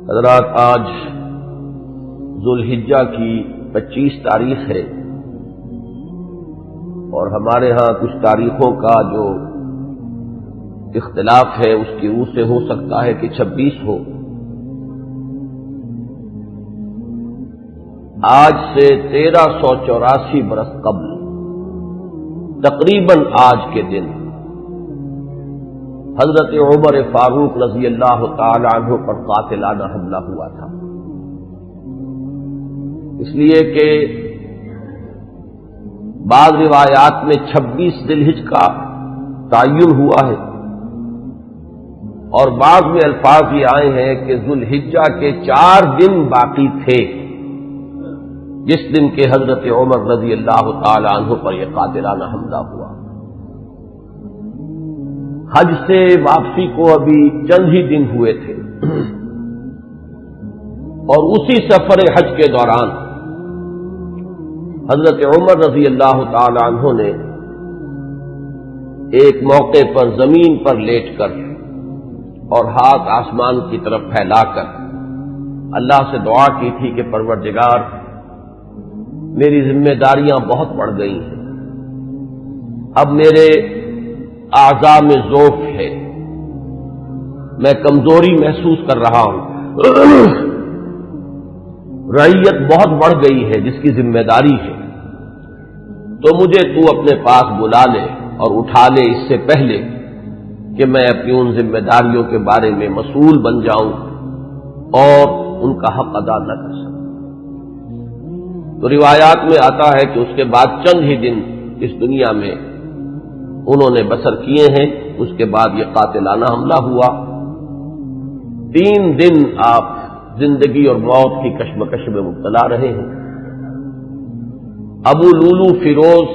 حضرات، آج ذوالحجہ کی 25 تاریخ ہے اور ہمارے ہاں کچھ تاریخوں کا جو اختلاف ہے اس کی روح سے ہو سکتا ہے کہ 26 ہو۔ آج سے 1384 برس قبل تقریباً آج کے دن حضرت عمر فاروق رضی اللہ تعالی عنہ پر قاتلانہ حملہ ہوا تھا، اس لیے کہ بعض روایات میں 26 ذی الحجہ کا تعین ہوا ہے اور بعض میں الفاظ یہ آئے ہیں کہ ذوالحجہ کے 4 دن باقی تھے جس دن کے حضرت عمر رضی اللہ تعالی عنہ پر یہ قاتلانہ حملہ ہوا۔ حج سے واپسی کو ابھی چند ہی دن ہوئے تھے اور اسی سفر حج کے دوران حضرت عمر رضی اللہ تعالی عنہ نے ایک موقع پر زمین پر لیٹ کر اور ہاتھ آسمان کی طرف پھیلا کر اللہ سے دعا کی تھی کہ پروردگار، میری ذمہ داریاں بہت بڑھ گئی ہیں، اب میرے اعضاء میں ضعف ہے، میں کمزوری محسوس کر رہا ہوں، رعیت بہت بڑھ گئی ہے جس کی ذمہ داری ہے، تو مجھے تو اپنے پاس بلا لے اور اٹھا لے اس سے پہلے کہ میں اپنی ان ذمہ داریوں کے بارے میں مسئول بن جاؤں اور ان کا حق ادا نہ کر سکوں۔ تو روایات میں آتا ہے کہ اس کے بعد چند ہی دن اس دنیا میں انہوں نے بسر کیے ہیں، اس کے بعد یہ قاتلانہ حملہ ہوا۔ 3 دن آپ زندگی اور موت کی کشمکش میں مبتلا رہے ہیں۔ ابو لولو فیروز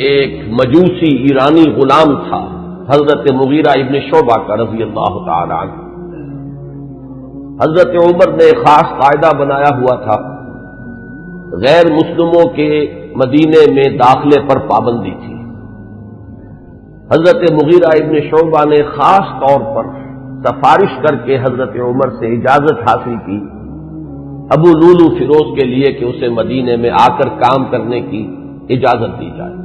ایک مجوسی ایرانی غلام تھا، حضرت مغیرہ ابن شعبہ کا رضی اللہ تعالی عنہ۔ حضرت عمر نے خاص قاعدہ بنایا ہوا تھا، غیر مسلموں کے مدینے میں داخلے پر پابندی تھی۔ حضرت مغیرہ ابن شعبہ نے خاص طور پر سفارش کر کے حضرت عمر سے اجازت حاصل کی ابو لولو فیروز کے لیے کہ اسے مدینے میں آ کر کام کرنے کی اجازت دی جائے،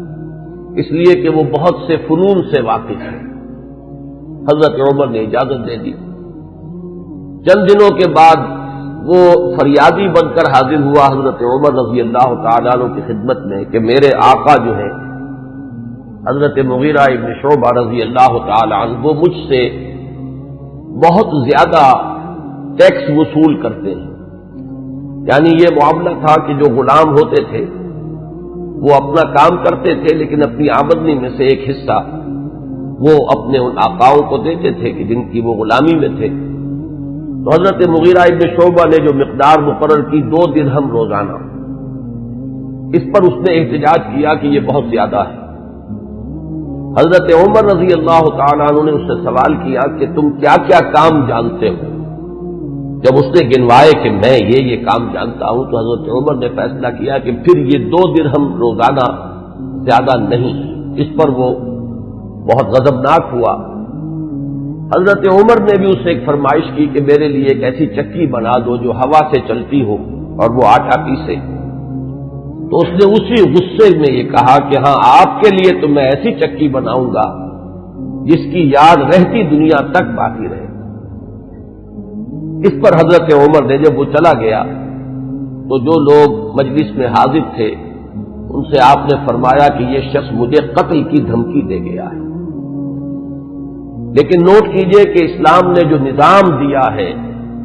اس لیے کہ وہ بہت سے فنون سے واقف ہے۔ حضرت عمر نے اجازت دے دی۔ چند دنوں کے بعد وہ فریادی بن کر حاضر ہوا حضرت عمر رضی اللہ تعالیٰ عنہ کی خدمت میں کہ میرے آقا جو ہیں حضرت مغیرہ ابن شعبہ رضی اللہ تعالی عنہ، وہ مجھ سے بہت زیادہ ٹیکس وصول کرتے ہیں۔ یعنی یہ معاملہ تھا کہ جو غلام ہوتے تھے وہ اپنا کام کرتے تھے لیکن اپنی آمدنی میں سے ایک حصہ وہ اپنے ان آقاؤں کو دیتے تھے کہ جن کی وہ غلامی میں تھے۔ تو حضرت مغیرہ ابن شعبہ نے جو مقدار مقرر کی 2 درہم روزانہ، اس پر اس نے احتجاج کیا کہ یہ بہت زیادہ ہے۔ حضرت عمر رضی اللہ تعالیٰ عنہ نے اس سے سوال کیا کہ تم کیا کیا کام جانتے ہو؟ جب اس نے گنوائے کہ میں یہ کام جانتا ہوں تو حضرت عمر نے فیصلہ کیا کہ پھر یہ 2 درہم روزانہ زیادہ نہیں۔ اس پر وہ بہت غضبناک ہوا۔ حضرت عمر نے بھی اس سے ایک فرمائش کی کہ میرے لیے ایک ایسی چکی بنا دو جو ہوا سے چلتی ہو اور وہ آٹا پیسے۔ تو اس نے اسی غصے میں یہ کہا کہ ہاں، آپ کے لیے تو میں ایسی چکی بناؤں گا جس کی یاد رہتی دنیا تک باقی رہے۔ اس پر حضرت عمر نے جب وہ چلا گیا تو جو لوگ مجلس میں حاضر تھے ان سے آپ نے فرمایا کہ یہ شخص مجھے قتل کی دھمکی دے گیا ہے۔ لیکن نوٹ کیجئے کہ اسلام نے جو نظام دیا ہے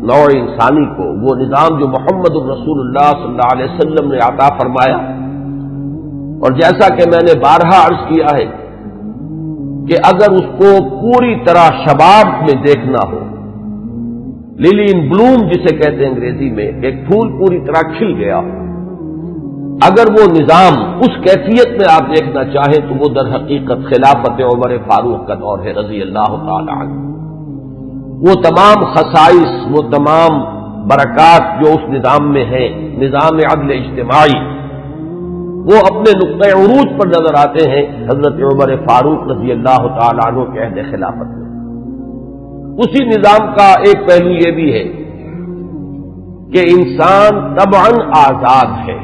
نوع انسانی کو، وہ نظام جو محمد رسول اللہ صلی اللہ علیہ وسلم نے عطا فرمایا، اور جیسا کہ میں نے بارہا عرض کیا ہے کہ اگر اس کو پوری طرح شباب میں دیکھنا ہو، للی ان بلوم جسے کہتے ہیں انگریزی میں، ایک پھول پوری طرح کھل گیا ہو، اگر وہ نظام اس کیفیت میں آپ دیکھنا چاہیں تو وہ در حقیقت خلافت عمر فاروق کا دور ہے رضی اللہ تعالی عنہ۔ وہ تمام خصائص، وہ تمام برکات جو اس نظام میں ہیں، نظام عدل اجتماعی، وہ اپنے نقطۂ عروج پر نظر آتے ہیں حضرت عمر فاروق رضی اللہ تعالی عنہ کے عہد خلافت میں۔ اسی نظام کا ایک پہلو یہ بھی ہے کہ انسان طبعاً آزاد ہے،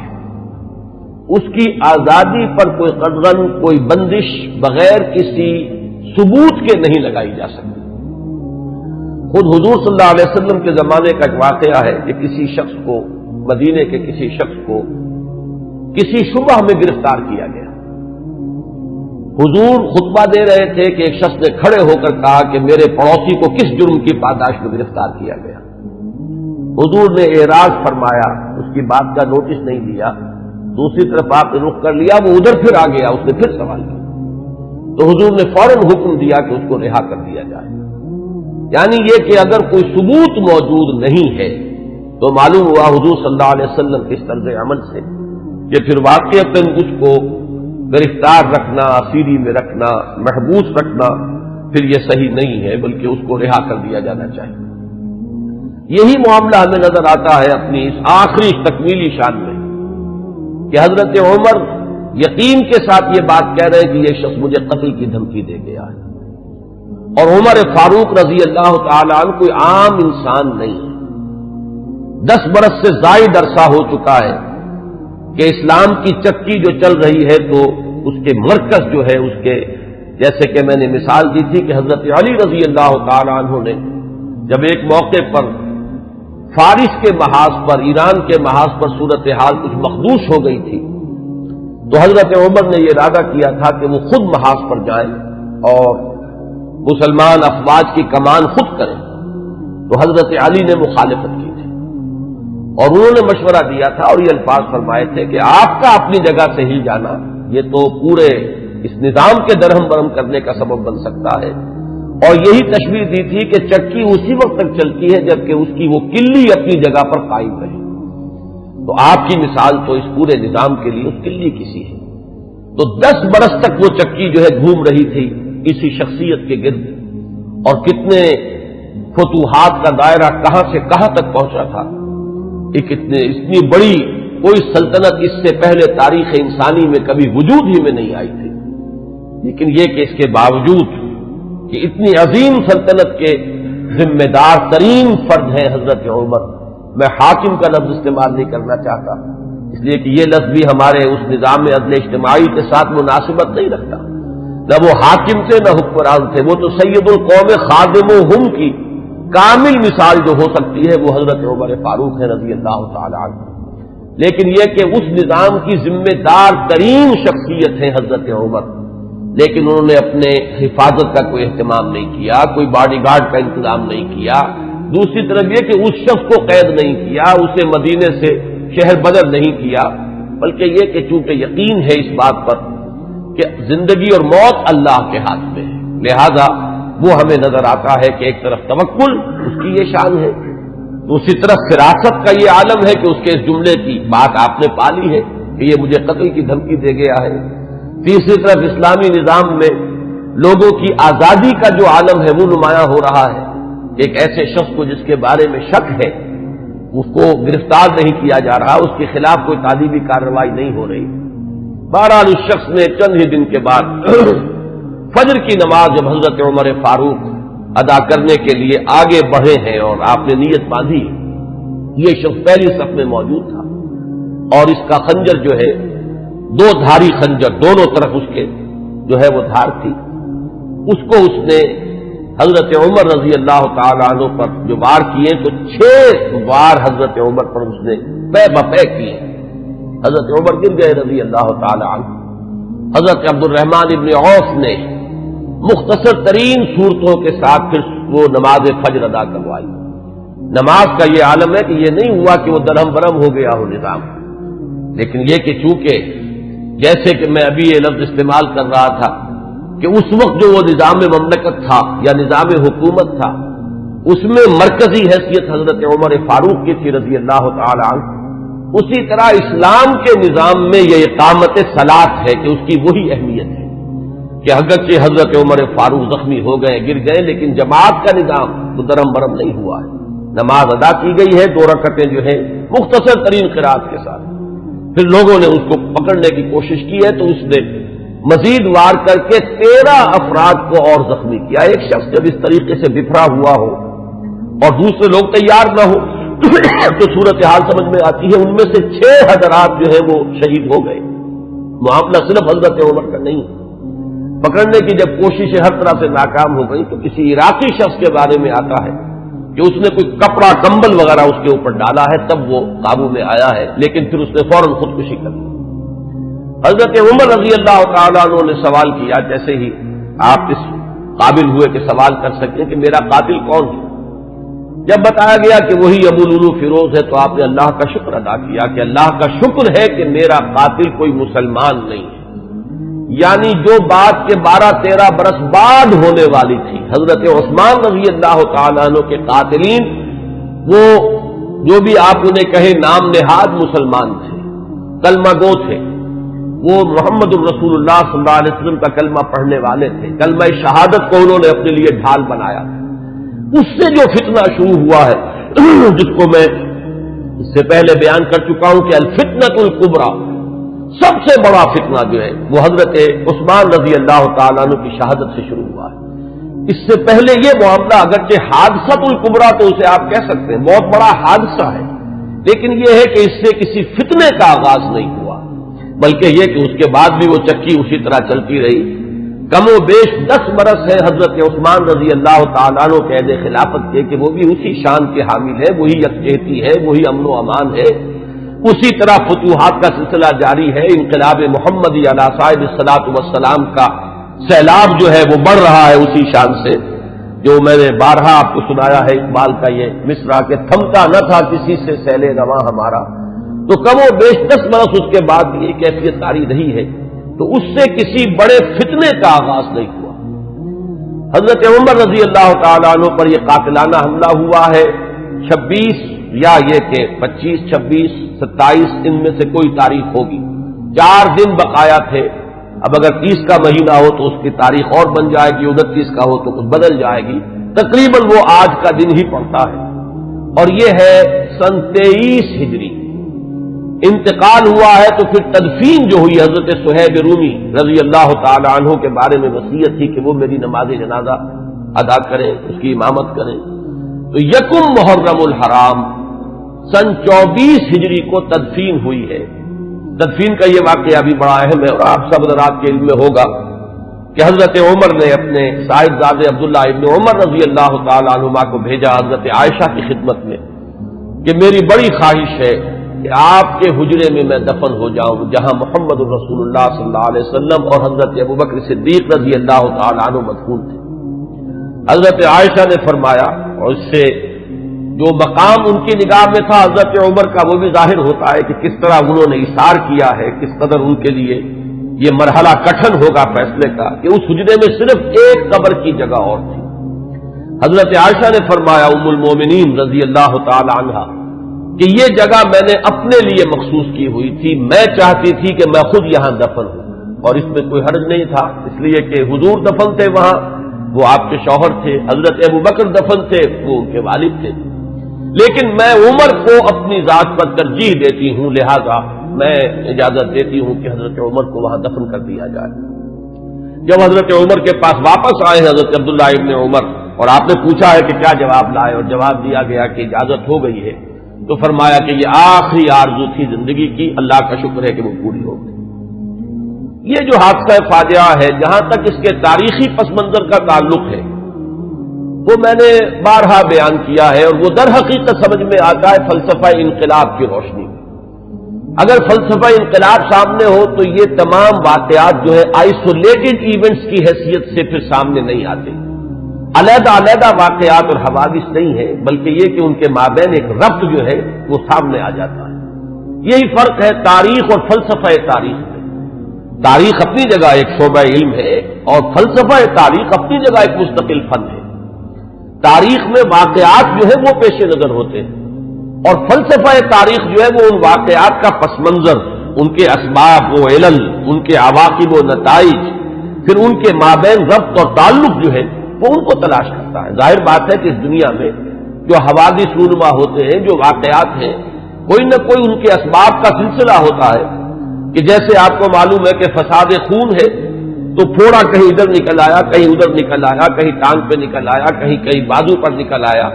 اس کی آزادی پر کوئی قدغن، کوئی بندش بغیر کسی ثبوت کے نہیں لگائی جا سکتی۔ خود حضور صلی اللہ علیہ وسلم کے زمانے کا ایک واقعہ ہے کہ کسی شخص کو، مدینے کے کسی شخص کو کسی شبہ میں گرفتار کیا گیا۔ حضور خطبہ دے رہے تھے کہ ایک شخص نے کھڑے ہو کر کہا کہ میرے پڑوسی کو کس جرم کی پاداش میں گرفتار کیا گیا۔ حضور نے اعراض فرمایا، اس کی بات کا نوٹس نہیں لیا، دوسری طرف آپ نے رخ کر لیا، وہ ادھر پھر آ گیا، اس نے پھر سوال کیا تو حضور نے فوراً حکم دیا کہ اس کو رہا کر دیا جائے۔ یعنی یہ کہ اگر کوئی ثبوت موجود نہیں ہے تو معلوم ہوا حضور صلی اللہ علیہ وسلم کے اس طرز عمل سے کہ پھر واقعتاً اس کو گرفتار رکھنا، اسیری میں رکھنا، محبوس رکھنا پھر یہ صحیح نہیں ہے، بلکہ اس کو رہا کر دیا جانا چاہیے۔ یہی معاملہ ہمیں نظر آتا ہے اپنی اس آخری تکمیلی شان میں کہ حضرت عمر یقین کے ساتھ یہ بات کہہ رہے ہیں کہ یہ شخص مجھے قتل کی دھمکی دے گیا ہے، اور عمر فاروق رضی اللہ تعالی عنہ کوئی عام انسان نہیں ہے۔ 10 برس سے زائد عرصہ ہو چکا ہے کہ اسلام کی چکی جو چل رہی ہے تو اس کے مرکز جو ہے، اس کے جیسے کہ میں نے مثال دی تھی کہ حضرت علی رضی اللہ تعالی عنہ نے جب ایک موقع پر فارس کے محاذ پر، ایران کے محاذ پر صورتحال کچھ مخدوش ہو گئی تھی تو حضرت عمر نے یہ ارادہ کیا تھا کہ وہ خود محاذ پر جائیں اور مسلمان افواج کی کمان خود کریں، تو حضرت علی نے مخالفت کی تھی اور انہوں نے مشورہ دیا تھا اور یہ الفاظ فرمائے تھے کہ آپ کا اپنی جگہ سے ہل جانا یہ تو پورے اس نظام کے درہم برہم کرنے کا سبب بن سکتا ہے، اور یہی تشبیہ دی تھی کہ چکی اسی وقت تک چلتی ہے جبکہ اس کی وہ کلی اپنی جگہ پر قائم رہے، تو آپ کی مثال تو اس پورے نظام کے لیے اس کلی کسی ہے۔ تو 10 برس تک وہ چکی جو ہے گھوم رہی تھی اسی شخصیت کے گرد، اور کتنے فتوحات کا دائرہ کہاں سے کہاں تک پہنچا تھا، اتنی بڑی کوئی سلطنت اس سے پہلے تاریخ انسانی میں کبھی وجود ہی میں نہیں آئی تھی، لیکن یہ کہ اس کے باوجود کہ اتنی عظیم سلطنت کے ذمہ دار ترین فرد ہیں حضرت عمر، میں حاکم کا لفظ استعمال نہیں کرنا چاہتا اس لیے کہ یہ لفظ بھی ہمارے اس نظام عدل اجتماعی کے ساتھ مناسبت نہیں رکھتا، نہ وہ حاکم تھے نہ حکمران تھے، وہ تو سید القوم خادمہم کی کامل مثال جو ہو سکتی ہے وہ حضرت عمر فاروق ہے رضی اللہ تعالی عنہ، لیکن یہ کہ اس نظام کی ذمہ دار ترین شخصیت ہے حضرت عمر، لیکن انہوں نے اپنے حفاظت کا کوئی اہتمام نہیں کیا، کوئی باڈی گارڈ کا انتظام نہیں کیا، دوسری طرف یہ کہ اس شخص کو قید نہیں کیا، اسے مدینے سے شہر بدر نہیں کیا، بلکہ یہ کہ چونکہ یقین ہے اس بات پر کہ زندگی اور موت اللہ کے ہاتھ میں ہے، لہذا وہ ہمیں نظر آتا ہے کہ ایک طرف توکل اس کی یہ شان ہے، دوسری طرف فراست کا یہ عالم ہے کہ اس کے اس جملے کی بات آپ نے پالی ہے کہ یہ مجھے قتل کی دھمکی دے گیا ہے، تیسری طرف اسلامی نظام میں لوگوں کی آزادی کا جو عالم ہے وہ نمایاں ہو رہا ہے، ایک ایسے شخص کو جس کے بارے میں شک ہے اس کو گرفتار نہیں کیا جا رہا، اس کے خلاف کوئی تعدیبی کارروائی نہیں ہو رہی۔ بہرحال اس شخص نے چند ہی دن کے بعد فجر کی نماز جب حضرت عمر فاروق ادا کرنے کے لیے آگے بڑھے ہیں اور آپ نے نیت باندھی، یہ شخص پہلی صف میں موجود تھا اور اس کا خنجر جو ہے 2 دھاری خنجر، دونوں طرف اس کے جو ہے وہ دھار تھی، اس کو اس نے حضرت عمر رضی اللہ تعالی عنہ پر جو وار کیے تو 6 وار حضرت عمر پر اس نے پے بپے کیے، حضرت عمر گر گئے رضی اللہ تعالی عنہ۔ حضرت عبد الرحمن ابن عوف نے مختصر ترین صورتوں کے ساتھ پھر وہ نماز فجر ادا کروائی۔ نماز کا یہ عالم ہے کہ یہ نہیں ہوا کہ وہ درہم برہم ہو گیا ہو نظام، لیکن یہ کہ چونکہ جیسے کہ میں ابھی یہ لفظ استعمال کر رہا تھا کہ اس وقت جو وہ نظام مملکت تھا یا نظام حکومت تھا اس میں مرکزی حیثیت حضرت عمر فاروق کی تھی رضی اللہ تعالی عنہ، اسی طرح اسلام کے نظام میں یہ اقامت صلاۃ ہے کہ اس کی وہی اہمیت ہے کہ اگرچہ حضرت عمر فاروق زخمی ہو گئے، گر گئے، لیکن جماعت کا نظام تو درہم برہم نہیں ہوا ہے، نماز ادا کی گئی ہے 2 رکعتیں جو ہیں مختصر ترین قرات کے ساتھ۔ پھر لوگوں نے اس کو پکڑنے کی کوشش کی ہے تو اس نے مزید وار کر کے 13 افراد کو اور زخمی کیا۔ ایک شخص جب اس طریقے سے بکھرا ہوا ہو اور دوسرے لوگ تیار نہ ہو تو صورتحال سمجھ میں آتی ہے۔ ان میں سے 6 حضرات جو ہے وہ شہید ہو گئے۔ معاملہ صرف حضرت عمر کا نہیں، پکڑنے کی جب کوششیں ہر طرح سے ناکام ہو گئی تو کسی عراقی شخص کے بارے میں آتا ہے کہ اس نے کوئی کپڑا کمبل وغیرہ اس کے اوپر ڈالا ہے، تب وہ قابو میں آیا ہے، لیکن پھر اس نے فوراً خودکشی کر لی۔ حضرت عمر رضی اللہ تعالیٰ عنہ نے سوال کیا، جیسے ہی آپ اس قابل ہوئے کہ سوال کر سکیں کہ میرا قاتل کون ہے، جب بتایا گیا کہ وہی ابو لولو فیروز ہے تو آپ نے اللہ کا شکر ادا کیا کہ اللہ کا شکر ہے کہ میرا قاتل کوئی مسلمان نہیں ہے، یعنی جو بات کے 12-13 برس بعد ہونے والی تھی۔ حضرت عثمان رضی اللہ تعالیٰ عنہ کے قاتلین وہ جو بھی آپ انہیں کہے نام نہاد مسلمان تھے، کلمہ گو تھے، وہ محمد الرسول اللہ صلی اللہ علیہ وسلم کا کلمہ پڑھنے والے تھے، کلمہ شہادت کو انہوں نے اپنے لیے ڈھال بنایا۔ اس سے جو فتنہ شروع ہوا ہے جس کو میں اس سے پہلے بیان کر چکا ہوں کہ الفتنۃ الکبریٰ، سب سے بڑا فتنہ جو ہے وہ حضرت عثمان رضی اللہ تعالیٰ عنہ کی شہادت سے شروع ہوا ہے۔ اس سے پہلے یہ معاملہ اگرچہ حادثۃ الکبریٰ تو اسے آپ کہہ سکتے ہیں، بہت بڑا حادثہ ہے، لیکن یہ ہے کہ اس سے کسی فتنے کا آغاز نہیں ہوا، بلکہ یہ کہ اس کے بعد بھی وہ چکی اسی طرح چلتی رہی۔ کم و بیش 10 برس ہے حضرت عثمان رضی اللہ تعالیٰ عنہ کے عہد خلافت کے کہ وہ بھی اسی شان کے حامل ہے، وہی یکجہتی ہے، وہی امن و امان ہے، اسی طرح فتوحات کا سلسلہ جاری ہے، انقلاب محمدی علی صاحب الصلاۃ والسلام کا سیلاب جو ہے وہ بڑھ رہا ہے اسی شان سے، جو میں نے بارہا آپ کو سنایا ہے اقبال کا یہ مصرع کہ تھمتا نہ تھا کسی سے سیل رواں ہمارا، تو کم و بیش 10 برس اس کے بعد یہ کیفیت جاری رہی ہے، تو اس سے کسی بڑے فتنے کا آغاز نہیں ہوا۔ حضرت عمر رضی اللہ تعالیٰ عنہ پر یہ قاتلانہ حملہ ہوا ہے 26 یا یہ کہ 25، 26، 27 ان میں سے کوئی تاریخ ہوگی، 4 دن بقایا تھے۔ اب اگر 30 کا مہینہ ہو تو اس کی تاریخ اور بن جائے گی، 29 کا ہو تو کچھ بدل جائے گی، تقریباً وہ آج کا دن ہی پڑتا ہے، اور یہ ہے سن 23 ہجری۔ انتقال ہوا ہے تو پھر تدفین جو ہوئی، حضرت صہیب رومی رضی اللہ تعالی عنہ کے بارے میں وصیت تھی کہ وہ میری نماز جنازہ ادا کریں، اس کی امامت کریں، تو یکم محرم الحرام سن 24 ہجری کو تدفین ہوئی ہے۔ تدفین کا یہ واقعہ بھی بڑا اہم ہے، اور آپ سب حضرات کے علم میں ہوگا کہ حضرت عمر نے اپنے صاحبزادے عبداللہ ابن عمر رضی اللہ تعالی عنہما کو بھیجا حضرت عائشہ کی خدمت میں کہ میری بڑی خواہش ہے کہ آپ کے حجرے میں میں دفن ہو جاؤں جہاں محمد الرسول اللہ صلی اللہ علیہ وسلم اور حضرت ابوبکر صدیق رضی اللہ تعالی عنہ مدفون تھے۔ حضرت عائشہ نے فرمایا، اور اس سے جو مقام ان کی نگاہ میں تھا حضرت عمر کا وہ بھی ظاہر ہوتا ہے کہ کس طرح انہوں نے اثار کیا ہے، کس قدر ان کے لیے یہ مرحلہ کٹھن ہوگا فیصلے کا کہ اس حجرے میں صرف ایک قبر کی جگہ اور تھی۔ حضرت عائشہ نے فرمایا ام المومنین رضی اللہ تعالی عنہا کہ یہ جگہ میں نے اپنے لیے مخصوص کی ہوئی تھی، میں چاہتی تھی کہ میں خود یہاں دفن ہوں، اور اس میں کوئی حرج نہیں تھا، اس لیے کہ حضور دفن تھے وہاں، وہ آپ کے شوہر تھے، حضرت ابوبکر دفن تھے، وہ ان کے والد تھے، لیکن میں عمر کو اپنی ذات پر ترجیح دیتی ہوں، لہذا میں اجازت دیتی ہوں کہ حضرت عمر کو وہاں دفن کر دیا جائے۔ جب حضرت عمر کے پاس واپس آئے حضرت عبداللہ ابن عمر، اور آپ نے پوچھا ہے کہ کیا جواب لائے، اور جواب دیا گیا کہ اجازت ہو گئی ہے، تو فرمایا کہ یہ آخری آرزو تھی زندگی کی، اللہ کا شکر ہے کہ وہ پوری ہو گئی۔ یہ جو حادثہ فاجعہ ہے، جہاں تک اس کے تاریخی پس منظر کا تعلق ہے وہ میں نے بارہا بیان کیا ہے، اور وہ در حقیقت سمجھ میں آتا ہے فلسفہ انقلاب کی روشنی میں۔ اگر فلسفہ انقلاب سامنے ہو تو یہ تمام واقعات جو ہے آئسولیٹڈ ایونٹس کی حیثیت سے پھر سامنے نہیں آتے، علیحدہ علیحدہ واقعات اور حوادث نہیں ہے، بلکہ یہ کہ ان کے مابین ایک ربط جو ہے وہ سامنے آ جاتا ہے۔ یہی فرق ہے تاریخ اور فلسفہ تاریخ میں۔ تاریخ اپنی جگہ ایک شعبہ علم ہے، اور فلسفہ تاریخ اپنی جگہ ایک مستقل فن ہے۔ تاریخ میں واقعات جو ہے وہ پیش نظر ہوتے ہیں، اور فلسفہ تاریخ جو ہے وہ ان واقعات کا پس منظر، ان کے اسباب و علل، ان کے عواقب و نتائج، پھر ان کے مابین ربط اور تعلق جو ہے وہ ان کو تلاش کرتا ہے۔ ظاہر بات ہے کہ اس دنیا میں جو حوادث رونما ہوتے ہیں، جو واقعات ہیں، کوئی نہ کوئی ان کے اسباب کا سلسلہ ہوتا ہے، کہ جیسے آپ کو معلوم ہے کہ فساد خون ہے تو پھوڑا کہیں ادھر نکل آیا، کہیں ادھر نکل آیا، کہیں ٹانگ پہ نکل آیا، کہیں بازو پر نکل آیا،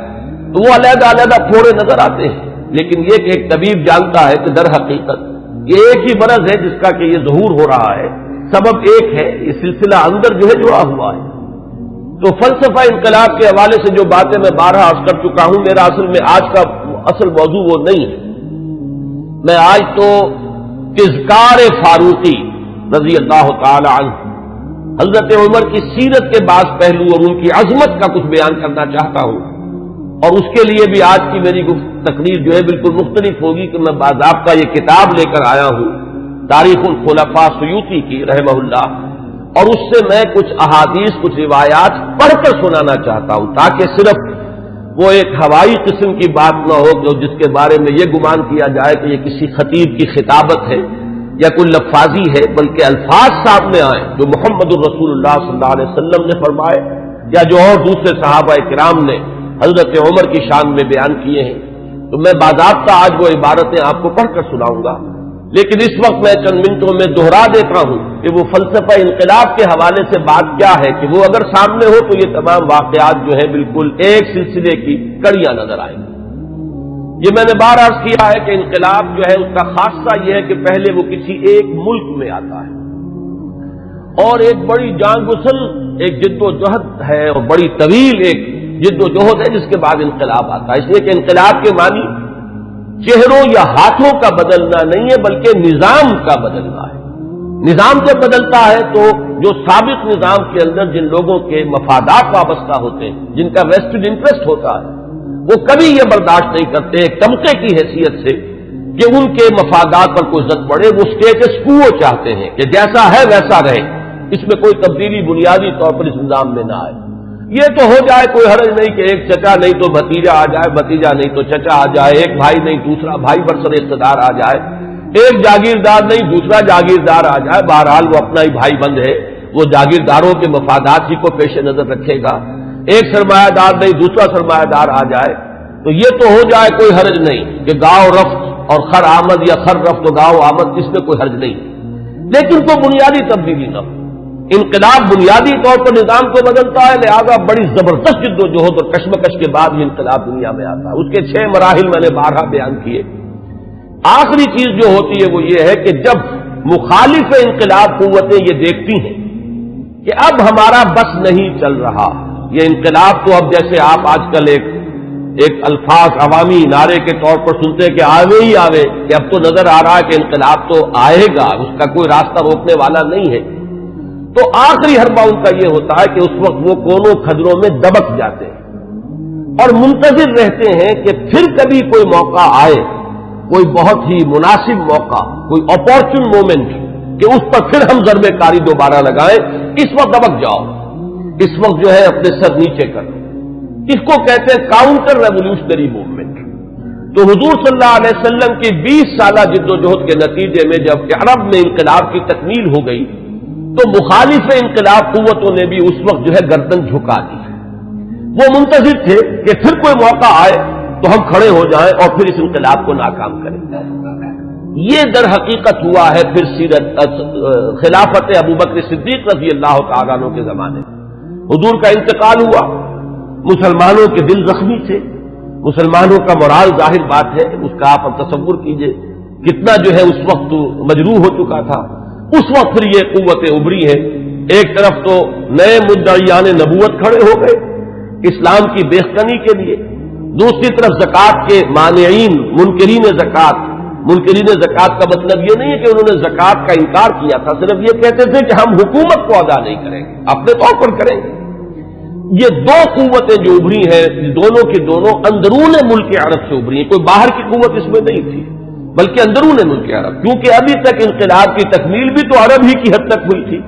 تو وہ علیحدہ علیحدہ پھوڑے نظر آتے ہیں، لیکن یہ کہ ایک طبیب جانتا ہے کہ در حقیقت یہ ایک ہی مرض ہے جس کا کہ یہ ظہور ہو رہا ہے، سبب ایک ہے، یہ سلسلہ اندر جو ہے جڑا ہوا ہے۔ تو فلسفہ انقلاب کے حوالے سے جو باتیں میں بارہا عرض کر چکا ہوں، میرا اصل میں آج کا اصل موضوع وہ نہیں ہے۔ میں آج تو اذکار فاروقی رضی اللہ تعالی عنہ، حضرت عمر کی سیرت کے بعض پہلو اور ان کی عظمت کا کچھ بیان کرنا چاہتا ہوں، اور اس کے لیے بھی آج کی میری تقریر جو ہے بالکل مختلف ہوگی کہ میں باضابطہ یہ کتاب لے کر آیا ہوں تاریخ الخلفاء سیوطی کی رحمہ اللہ، اور اس سے میں کچھ احادیث، کچھ روایات پڑھ کر سنانا چاہتا ہوں، تاکہ صرف وہ ایک ہوائی قسم کی بات نہ ہو جو جس کے بارے میں یہ گمان کیا جائے کہ یہ کسی خطیب کی خطابت ہے یا کوئی لفاظی ہے، بلکہ الفاظ سامنے آئیں جو محمد الرسول اللہ صلی اللہ علیہ وسلم نے فرمائے یا جو اور دوسرے صحابہ کرام نے حضرت عمر کی شان میں بیان کیے ہیں۔ تو میں باضابطہ آج وہ عبارتیں آپ کو پڑھ کر سناؤں گا، لیکن اس وقت میں چند منٹوں میں دوہرا دیتا ہوں کہ وہ فلسفہ انقلاب کے حوالے سے بات کیا ہے کہ وہ اگر سامنے ہو تو یہ تمام واقعات جو ہیں بالکل ایک سلسلے کی کڑیاں نظر آئیں گی۔ یہ میں نے بار عرض کیا ہے کہ انقلاب جو ہے اس کا خاصہ یہ ہے کہ پہلے وہ کسی ایک ملک میں آتا ہے اور ایک بڑی جان گسل ایک جد و جہد ہے اور بڑی طویل ایک جد و جہد ہے جس کے بعد انقلاب آتا ہے، اس لیے کہ انقلاب کے معنی چہروں یا ہاتھوں کا بدلنا نہیں ہے بلکہ نظام کا بدلنا ہے۔ نظام جب بدلتا ہے تو جو سابق نظام کے اندر جن لوگوں کے مفادات وابستہ ہوتے ہیں، جن کا ویسٹڈ انٹرسٹ ہوتا ہے، وہ کبھی یہ برداشت نہیں کرتے ایک طبقے کی حیثیت سے کہ ان کے مفادات پر کوئی زد پڑے، وہ اسٹیٹس کو چاہتے ہیں کہ جیسا ہے ویسا رہے، اس میں کوئی تبدیلی بنیادی طور پر اس نظام میں نہ آئے۔ یہ تو ہو جائے کوئی حرج نہیں کہ ایک چچا نہیں تو بھتیجا آ جائے، بھتیجا نہیں تو چچا آ جائے، ایک بھائی نہیں دوسرا بھائی برسر اقتدار آ جائے، ایک جاگیردار نہیں دوسرا جاگیردار آ جائے، بہرحال وہ اپنا ہی بھائی بند ہے، وہ جاگیرداروں کے مفادات ہی کو پیش نظر رکھے گا، ایک سرمایہ دار نہیں دوسرا سرمایہ دار آ جائے، تو یہ تو ہو جائے کوئی حرج نہیں کہ گاؤں رفت اور خر آمد یا خر رفت و گاؤں آمد، اس میں کوئی حرج نہیں، لیکن کوئی بنیادی تبدیلی نہ ہو۔ انقلاب بنیادی طور پر نظام کو بدلتا ہے، لہذا بڑی زبردست جد و جہد اور کشمکش کے بعد یہ انقلاب دنیا میں آتا ہے۔ اس کے 6 مراحل میں نے بارہا بیان کیے۔ آخری چیز جو ہوتی ہے وہ یہ ہے کہ جب مخالف انقلاب قوتیں یہ دیکھتی ہیں کہ اب ہمارا بس نہیں چل رہا، یہ انقلاب تو اب جیسے آپ آج کل ایک الفاظ عوامی نعرے کے طور پر سنتے ہیں کہ آوے ہی آوے، کہ اب تو نظر آ رہا ہے کہ انقلاب تو آئے گا، اس کا کوئی راستہ روکنے والا نہیں ہے، تو آخری حربہ ان کا یہ ہوتا ہے کہ اس وقت وہ کونوں کھدروں میں دبک جاتے ہیں اور منتظر رہتے ہیں کہ پھر کبھی کوئی موقع آئے، کوئی بہت ہی مناسب موقع، کوئی اپارچن مومنٹ کہ اس پر پھر ہم ضربے کاری دوبارہ لگائیں، اس وقت دبک جاؤ، اس وقت جو ہے اپنے سر نیچے کرو۔ اس کو کہتے ہیں کاؤنٹر ریولیوشنری موومنٹ۔ تو حضور صلی اللہ علیہ وسلم کی 20 سالہ جد و جہد کے نتیجے میں جب عرب میں انقلاب کی تکمیل ہو گئی تو مخالف انقلاب قوتوں نے بھی اس وقت جو ہے گردن جھکا دی۔ وہ منتظر تھے کہ پھر کوئی موقع آئے تو ہم کھڑے ہو جائیں اور پھر اس انقلاب کو ناکام کریں۔ یہ در حقیقت ہوا ہے پھر خلافت ابوبکر صدیق رضی اللہ تعالیٰ عنہ کے زمانے میں۔ حضور کا انتقال ہوا، مسلمانوں کے دل زخمی تھے، مسلمانوں کا مورال ظاہر بات ہے، اس کا آپ تصور کیجئے کتنا جو ہے اس وقت مجروح ہو چکا تھا۔ اس وقت پھر یہ قوتیں ابری ہیں، ایک طرف تو نئے مدعیان نبوت کھڑے ہو گئے اسلام کی بیخکنی کے لیے، دوسری طرف زکوٰۃ کے مانعین منکرین زکوٰۃ۔ منکرین زکوٰۃ کا مطلب یہ نہیں ہے کہ انہوں نے زکوٰۃ کا انکار کیا تھا، صرف یہ کہتے تھے کہ ہم حکومت کو ادا نہیں کریں گے، اپنے طور پر کریں گے۔ یہ دو قوتیں جو ابری ہیں دونوں کی دونوں اندرون ملک عرب سے ابری ہیں، کوئی باہر کی قوت اس میں نہیں تھی بلکہ اندرون ملک عرب، کیونکہ ابھی تک انقلاب کی تکمیل بھی تو عرب ہی کی حد تک ہوئی تھی،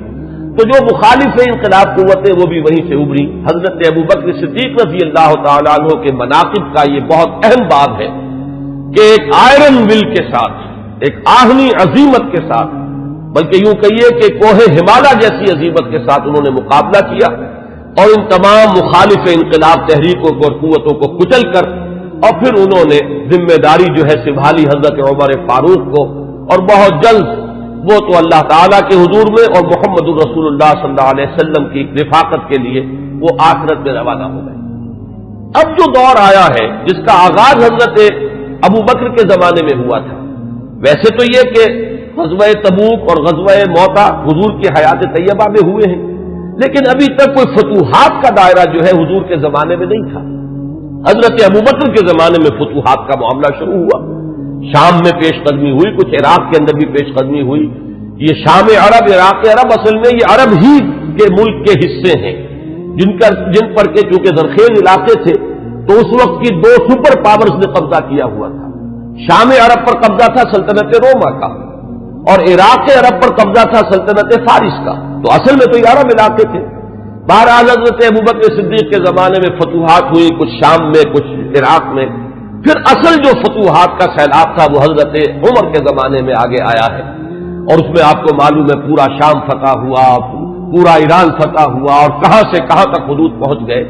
تو جو مخالف انقلاب قوتیں وہ بھی وہیں سے ابری۔ حضرت ابوبکر صدیق رضی اللہ تعالیٰ عنہ کے مناقب کا یہ بہت اہم باب ہے کہ ایک آئرن ول کے ساتھ، ایک آہنی عظیمت کے ساتھ، بلکہ یوں کہیے کہ کوہ ہمالیہ جیسی عظیمت کے ساتھ انہوں نے مقابلہ کیا اور ان تمام مخالف انقلاب تحریکوں کو اور قوتوں کو کچل کر اور پھر انہوں نے ذمہ داری جو ہے سنبھالی حضرت عمر فاروق کو، اور بہت جلد وہ تو اللہ تعالیٰ کے حضور میں اور محمد الرسول اللہ صلی اللہ علیہ وسلم کی رفاقت کے لیے وہ آخرت میں روانہ ہو گئے۔ اب جو دور آیا ہے جس کا آغاز حضرت ابو بکر کے زمانے میں ہوا تھا، ویسے تو یہ کہ غزوہ تبوک اور غزوہ موتا حضور کی حیات طیبہ میں ہوئے ہیں، لیکن ابھی تک کوئی فتوحات کا دائرہ جو ہے حضور کے زمانے میں نہیں تھا۔ حضرت ابو بکر کے زمانے میں فتوحات کا معاملہ شروع ہوا، شام میں پیش قدمی ہوئی، کچھ عراق کے اندر بھی پیش قدمی ہوئی۔ یہ شام عرب، عراق عرب، اصل میں یہ عرب ہی کے ملک کے حصے ہیں جن پر کے چونکہ زرخیز علاقے تھے تو اس وقت کی دو سپر پاورز نے قبضہ کیا ہوا تھا۔ شام عرب پر قبضہ تھا سلطنت روما کا، اور عراق عرب پر قبضہ تھا سلطنت فارس کا، تو اصل میں تو یہ عرب علاقے تھے۔ بہرحال حضرت ابوبکر صدیق کے زمانے میں فتوحات ہوئی، کچھ شام میں کچھ عراق میں۔ پھر اصل جو فتوحات کا سیلاب تھا وہ حضرت عمر کے زمانے میں آگے آیا ہے، اور اس میں آپ کو معلوم ہے پورا شام فتح ہوا، پورا ایران فتح ہوا، اور کہاں سے کہاں تک حدود پہنچ گئے۔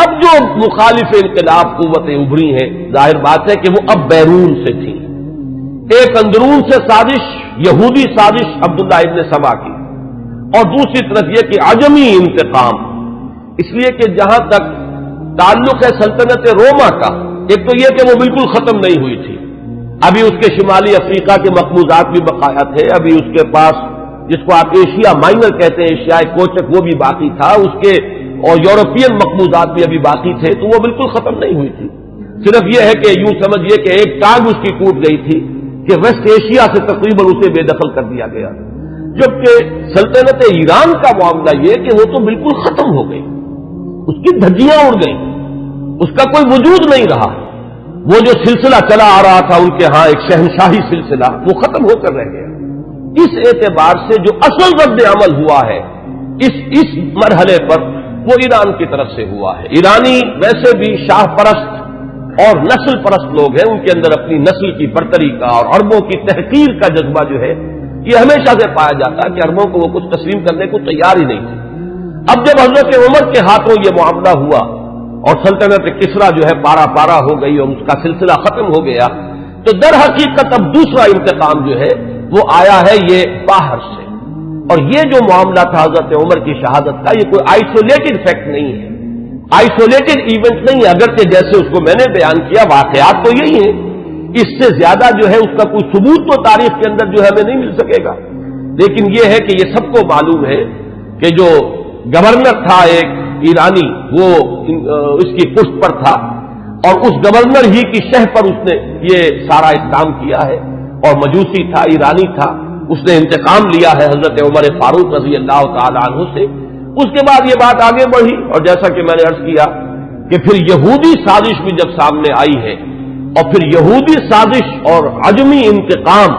اب جو مخالف انقلاب قوتیں ابھری ہیں، ظاہر بات ہے کہ وہ اب بیرون سے تھی۔ ایک اندرون سے سازش، یہودی سازش عبداللہ ابن سبا کی، اور دوسری طرف یہ کہ عجمی انتقام، اس لیے کہ جہاں تک تعلق ہے سلطنت روما کا، ایک تو یہ کہ وہ بالکل ختم نہیں ہوئی تھی، ابھی اس کے شمالی افریقہ کے مقبوضات بھی بقایا تھے، ابھی اس کے پاس جس کو آپ ایشیا مائنر کہتے ہیں، ایشیائی کوچک، وہ بھی باقی تھا اس کے، اور یورپین مقبوضات بھی ابھی باقی تھے، تو وہ بالکل ختم نہیں ہوئی تھی۔ صرف یہ ہے کہ یوں سمجھیے کہ ایک ٹانگ اس کی ٹوٹ گئی تھی کہ ویسٹ ایشیا سے تقریباً اسے بے دخل کر دیا گیا، جبکہ سلطنت ایران کا معاملہ یہ کہ وہ تو بالکل ختم ہو گئی، اس کی دھجیاں اڑ گئیں، اس کا کوئی وجود نہیں رہا۔ وہ جو سلسلہ چلا آ رہا تھا ان کے ہاں ایک شہنشاہی سلسلہ، وہ ختم ہو کر رہ گیا۔ اس اعتبار سے جو اصل رد عمل ہوا ہے اس مرحلے پر وہ ایران کی طرف سے ہوا ہے۔ ایرانی ویسے بھی شاہ پرست اور نسل پرست لوگ ہیں، ان کے اندر اپنی نسل کی برتری کا اور عربوں کی تحقیر کا جذبہ جو ہے یہ ہمیشہ سے پایا جاتا ہے کہ عربوں کو وہ کچھ تسلیم کرنے کو تیار ہی نہیں تھے۔ اب جب حضرت عمر کے ہاتھوں یہ معاملہ ہوا اور سلطنت کسریٰ جو ہے پارا پارا ہو گئی اور اس کا سلسلہ ختم ہو گیا، تو در حقیقت اب دوسرا انتقام جو ہے وہ آیا ہے یہ باہر سے۔ اور یہ جو معاملہ تھا حضرت عمر کی شہادت کا، یہ کوئی آئسولیٹڈ فیکٹ نہیں ہے، آئسولیٹڈ ایونٹ نہیں ہے، اگرچہ جیسے اس کو میں نے بیان کیا واقعات تو یہی ہیں، اس سے زیادہ جو ہے اس کا کوئی ثبوت تو تاریخ کے اندر جو ہے ہمیں نہیں مل سکے گا، لیکن یہ ہے کہ یہ سب کو معلوم ہے کہ جو گورنر تھا ایک ایرانی، وہ اس کی پشت پر تھا، اور اس گورنر ہی کی شہ پر اس نے یہ سارا اقدام کیا ہے، اور مجوسی تھا، ایرانی تھا، اس نے انتقام لیا ہے حضرت عمر فاروق رضی اللہ تعالی عنہ سے۔ اس کے بعد یہ بات آگے بڑھی، اور جیسا کہ میں نے عرض کیا کہ پھر یہودی سازش بھی جب سامنے آئی ہے، اور پھر یہودی سازش اور عجمی انتقام،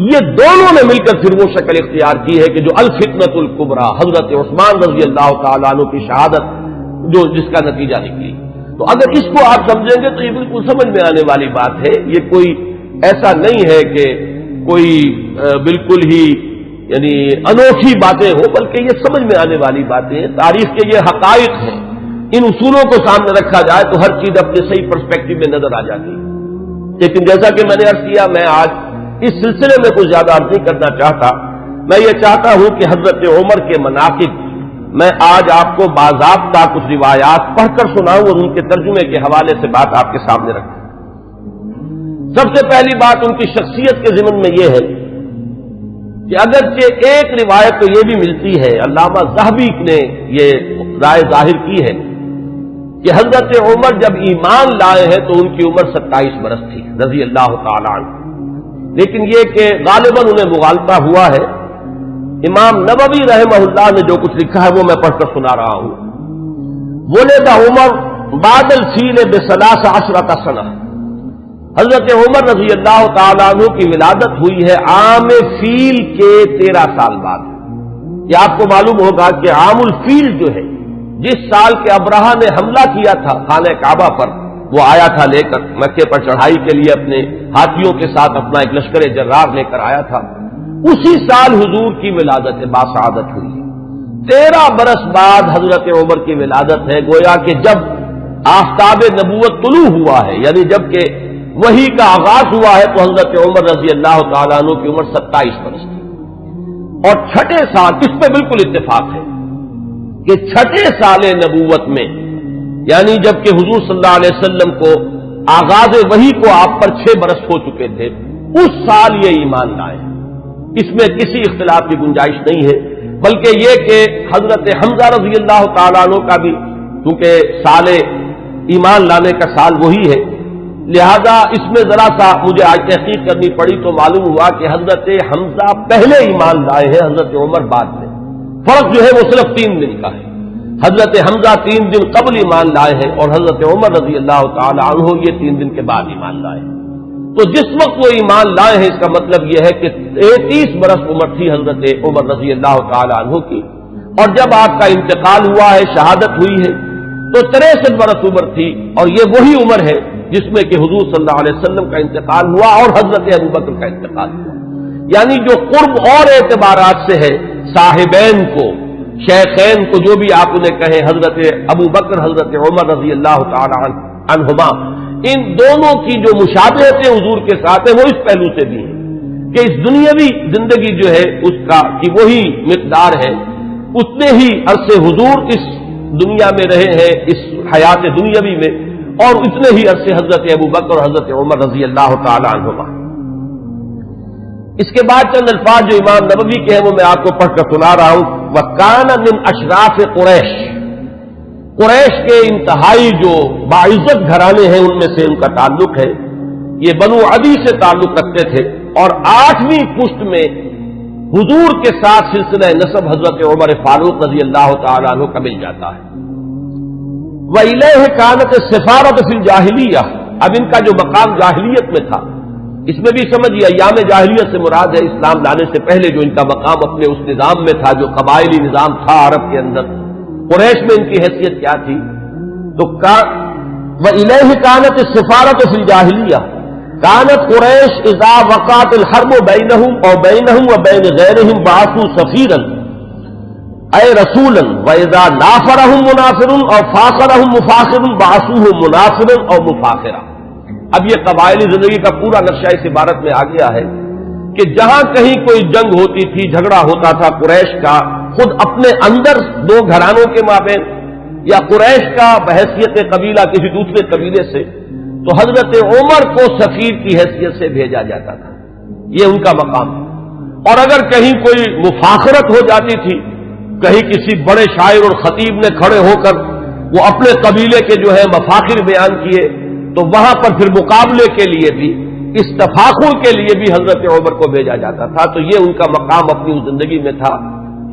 یہ دونوں نے مل کر پھر وہ شکل اختیار کی ہے کہ جو الفتنۃ الکبریٰ حضرت عثمان رضی اللہ تعالیٰ عنہ کی شہادت جو جس کا نتیجہ نکلی۔ تو اگر اس کو آپ سمجھیں گے تو یہ بالکل سمجھ میں آنے والی بات ہے، یہ کوئی ایسا نہیں ہے کہ کوئی بالکل ہی یعنی انوکھی باتیں ہو، بلکہ یہ سمجھ میں آنے والی باتیں ہیں، تاریخ کے یہ حقائق ہیں، ان اصولوں کو سامنے رکھا جائے تو ہر چیز اپنے صحیح پرسپیکٹو میں نظر آ جاتی ہے۔ لیکن جیسا کہ میں نے عرض کیا، میں آج اس سلسلے میں کچھ زیادہ عرض نہیں کرنا چاہتا، میں یہ چاہتا ہوں کہ حضرت عمر کے مناقب میں آج آپ کو باضابطہ کچھ روایات پڑھ کر سناؤں اور ان کے ترجمے کے حوالے سے بات آپ کے سامنے رکھوں۔ سب سے پہلی بات ان کی شخصیت کے ضمن میں یہ ہے کہ اگرچہ ایک روایت تو یہ بھی ملتی ہے، علامہ ذہبی نے یہ رائے ظاہر کی ہے کہ حضرت عمر جب ایمان لائے ہیں تو ان کی عمر 27 برس تھی رضی اللہ تعالی عنہ، لیکن یہ کہ غالباً انہیں مغالطہ ہوا ہے۔ امام نووی رحمہ اللہ نے جو کچھ لکھا ہے وہ میں پڑھ کر سنا رہا ہوں۔ ولد عمر بعد الفیل ب13 سنہ، حضرت عمر رضی اللہ تعالیٰ عنہ کی ولادت ہوئی ہے عام فیل کے 13 سال بعد۔ یہ آپ کو معلوم ہوگا کہ عام الفیل جو ہے، جس سال کے ابرہہ نے حملہ کیا تھا خانہ کعبہ پر، وہ آیا تھا لے کر مکے پر چڑھائی کے لیے، اپنے ہاتھیوں کے ساتھ اپنا ایک لشکر جرار لے کر آیا تھا، اسی سال حضور کی ولادت باسعادت ہوئی۔ 13 برس بعد حضرت عمر کی ولادت ہے، گویا کہ جب آفتاب نبوت طلوع ہوا ہے، یعنی جب کہ وحی کا آغاز ہوا ہے، تو حضرت عمر رضی اللہ تعالیٰ عنہ کی عمر 27 برس تھی۔ اور چھٹے سال، اس پہ بالکل اتفاق ہے کہ چھٹے سال نبوت میں، یعنی جبکہ حضور صلی اللہ علیہ وسلم کو آغاز وحی کو آپ پر 6 برس ہو چکے تھے، اس سال یہ ایمان لائے، اس میں کسی اختلاف کی گنجائش نہیں ہے، بلکہ یہ کہ حضرت حمزہ رضی اللہ تعالیٰ عنہ کا بھی کیونکہ سال ایمان لانے کا سال وہی ہے، لہذا اس میں ذرا سا مجھے آج تحقیق کرنی پڑی تو معلوم ہوا کہ حضرت حمزہ پہلے ایمان لائے ہیں، حضرت عمر بعد میں، فرق جو ہے وہ صرف 3 دن کا ہے، حضرت حمزہ 3 دن قبل ایمان لائے ہیں اور حضرت عمر رضی اللہ تعالی عنہ یہ 3 دن کے بعد ایمان لائے ہیں۔ تو جس وقت وہ ایمان لائے ہیں اس کا مطلب یہ ہے کہ 33 برس عمر تھی حضرت عمر رضی اللہ تعالی عنہ کی، اور جب آپ کا انتقال ہوا ہے، شہادت ہوئی ہے، تو 63 برس عمر تھی، اور یہ وہی عمر ہے جس میں کہ حضور صلی اللہ علیہ وسلم کا انتقال ہوا اور حضرت ابوبکر کا انتقال ہوا، یعنی جو قرب اور اعتبارات سے ہے، صاحبین کو، شیخین کو، جو بھی آپ انہیں کہیں، حضرت ابوبکر حضرت عمر رضی اللہ تعالی عنہما، ان دونوں کی جو مشابہتیں حضور کے ساتھ ہیں وہ اس پہلو سے بھی ہیں کہ اس دنیاوی زندگی جو ہے اس کا کی وہی مقدار ہے، اتنے ہی عرصے حضور اس دنیا میں رہے ہیں، اس حیات دنیاوی میں، اور اتنے ہی عرصے حضرت ابوبکر اور حضرت عمر رضی اللہ تعالی عنہما۔ اس کے بعد چند الفاظ جو امام نبوی کے ہیں وہ میں آپ کو پڑھ کر سنا رہا ہوں۔ وَكَانَ مِنْ أَشْرَافِ قُرَيْشِ، قریش کے انتہائی جو باعزت گھرانے ہیں ان میں سے ان کا تعلق ہے، یہ بنو عدی سے تعلق رکھتے تھے، اور 8ویں پشت میں حضور کے ساتھ سلسلہ نسب حضرت عمر فاروق رضی اللہ تعالیٰ عنہ کا مل جاتا ہے۔ وَإِلَيْهِ كَانَتِ السِّفَارَةُ فِي الْجَاهِلِيَّةِ، اب ان کا جو مقام جاہلیت میں تھا، اس میں بھی سمجھیے ایام جاہلیت سے مراد ہے اسلام لانے سے پہلے جو ان کا مقام اپنے اس نظام میں تھا جو قبائلی نظام تھا عرب کے اندر، قریش میں ان کی حیثیت کیا تھی؟ تو وَإِلَيْهِ كَانَتِ السِّفَارَةُ فِي الْجَاهِلِيَّةِ كَانَتْ قُرَيْشُ إِذَا وَقَعَتِ الْحَرْبُ بَيْنَهُمْ أَوْ بَيْنَهُمْ وَبَيْنَ غَيْرِهِمْ بَعَثُوا سَفِيرًا أَيْ رَسُولًا وَإِذَا نَافَرَهُمْ مُنَافِرٌ أَوْ فَاخَرَهُمْ مُفَاخِرٌ بَعَثُوهُ مُنَافِرًا أَوْ مُفَاخِرًا۔ اب یہ قبائلی زندگی کا پورا نقشہ اس عبارت میں آ گیا ہے کہ جہاں کہیں کوئی جنگ ہوتی تھی، جھگڑا ہوتا تھا قریش کا خود اپنے اندر دو گھرانوں کے مابین، یا قریش کا بحیثیت قبیلہ کسی دوسرے قبیلے سے، تو حضرت عمر کو سفیر کی حیثیت سے بھیجا جاتا تھا، یہ ان کا مقام ہے۔ اور اگر کہیں کوئی مفاخرت ہو جاتی تھی، کہیں کسی بڑے شاعر اور خطیب نے کھڑے ہو کر وہ اپنے قبیلے کے جو ہے مفاخر بیان کیے، تو وہاں پر پھر مقابلے کے لیے بھی، اس تفاخر کے لیے بھی حضرت عمر کو بھیجا جاتا تھا، تو یہ ان کا مقام اپنی اس زندگی میں تھا۔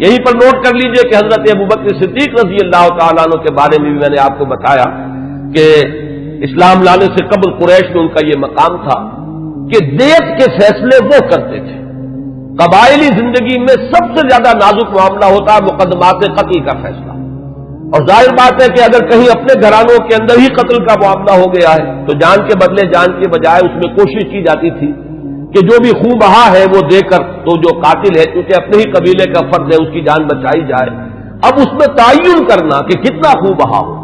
یہیں پر نوٹ کر لیجئے کہ حضرت ابوبکر صدیق رضی اللہ تعالیٰ عنہ کے بارے میں بھی میں نے آپ کو بتایا کہ اسلام لانے سے قبل قریش میں ان کا یہ مقام تھا کہ دیت کے فیصلے وہ کرتے تھے۔ قبائلی زندگی میں سب سے زیادہ نازک معاملہ ہوتا ہے مقدمات قتل کا فیصلہ، اور ظاہر بات ہے کہ اگر کہیں اپنے گھرانوں کے اندر ہی قتل کا معاملہ ہو گیا ہے تو جان کے بدلے جان کے بجائے اس میں کوشش کی جاتی تھی کہ جو بھی خون بہا ہے وہ دے کر تو جو قاتل ہے کیونکہ اپنے ہی قبیلے کا فرد ہے اس کی جان بچائی جائے۔ اب اس میں تعین کرنا کہ کتنا خون بہا ہو،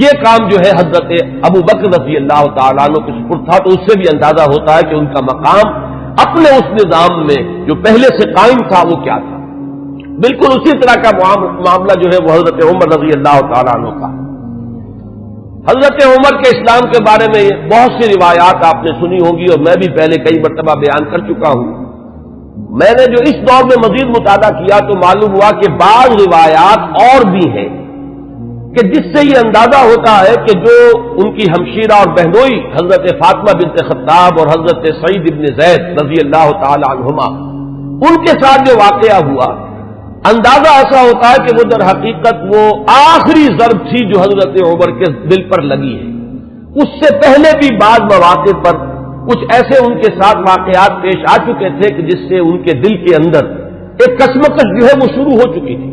یہ کام جو ہے حضرت ابوبکر رضی اللہ تعالیٰ عنہ کے سپرد تھا، تو اس سے بھی اندازہ ہوتا ہے کہ ان کا مقام اپنے اس نظام میں جو پہلے سے قائم تھا وہ کیا تھا۔ بالکل اسی طرح کا معاملہ جو ہے وہ حضرت عمر رضی اللہ تعالیٰ عنہ کا۔ حضرت عمر کے اسلام کے بارے میں بہت سی روایات آپ نے سنی ہوں گی، اور میں بھی پہلے کئی مرتبہ بیان کر چکا ہوں۔ میں نے جو اس دور میں مزید مطالعہ کیا تو معلوم ہوا کہ بعض روایات اور بھی ہیں کہ جس سے یہ اندازہ ہوتا ہے کہ جو ان کی ہمشیرہ اور بہنوئی حضرت فاطمہ بنت خطاب اور حضرت سعید ابن زید رضی اللہ تعالی عنہما، ان کے ساتھ جو واقعہ ہوا، اندازہ ایسا ہوتا ہے کہ وہ در حقیقت وہ آخری ضرب تھی جو حضرت عمر کے دل پر لگی ہے۔ اس سے پہلے بھی بعض مواقع پر کچھ ایسے ان کے ساتھ واقعات پیش آ چکے تھے کہ جس سے ان کے دل کے اندر ایک کشمکش جو ہے وہ شروع ہو چکی تھی۔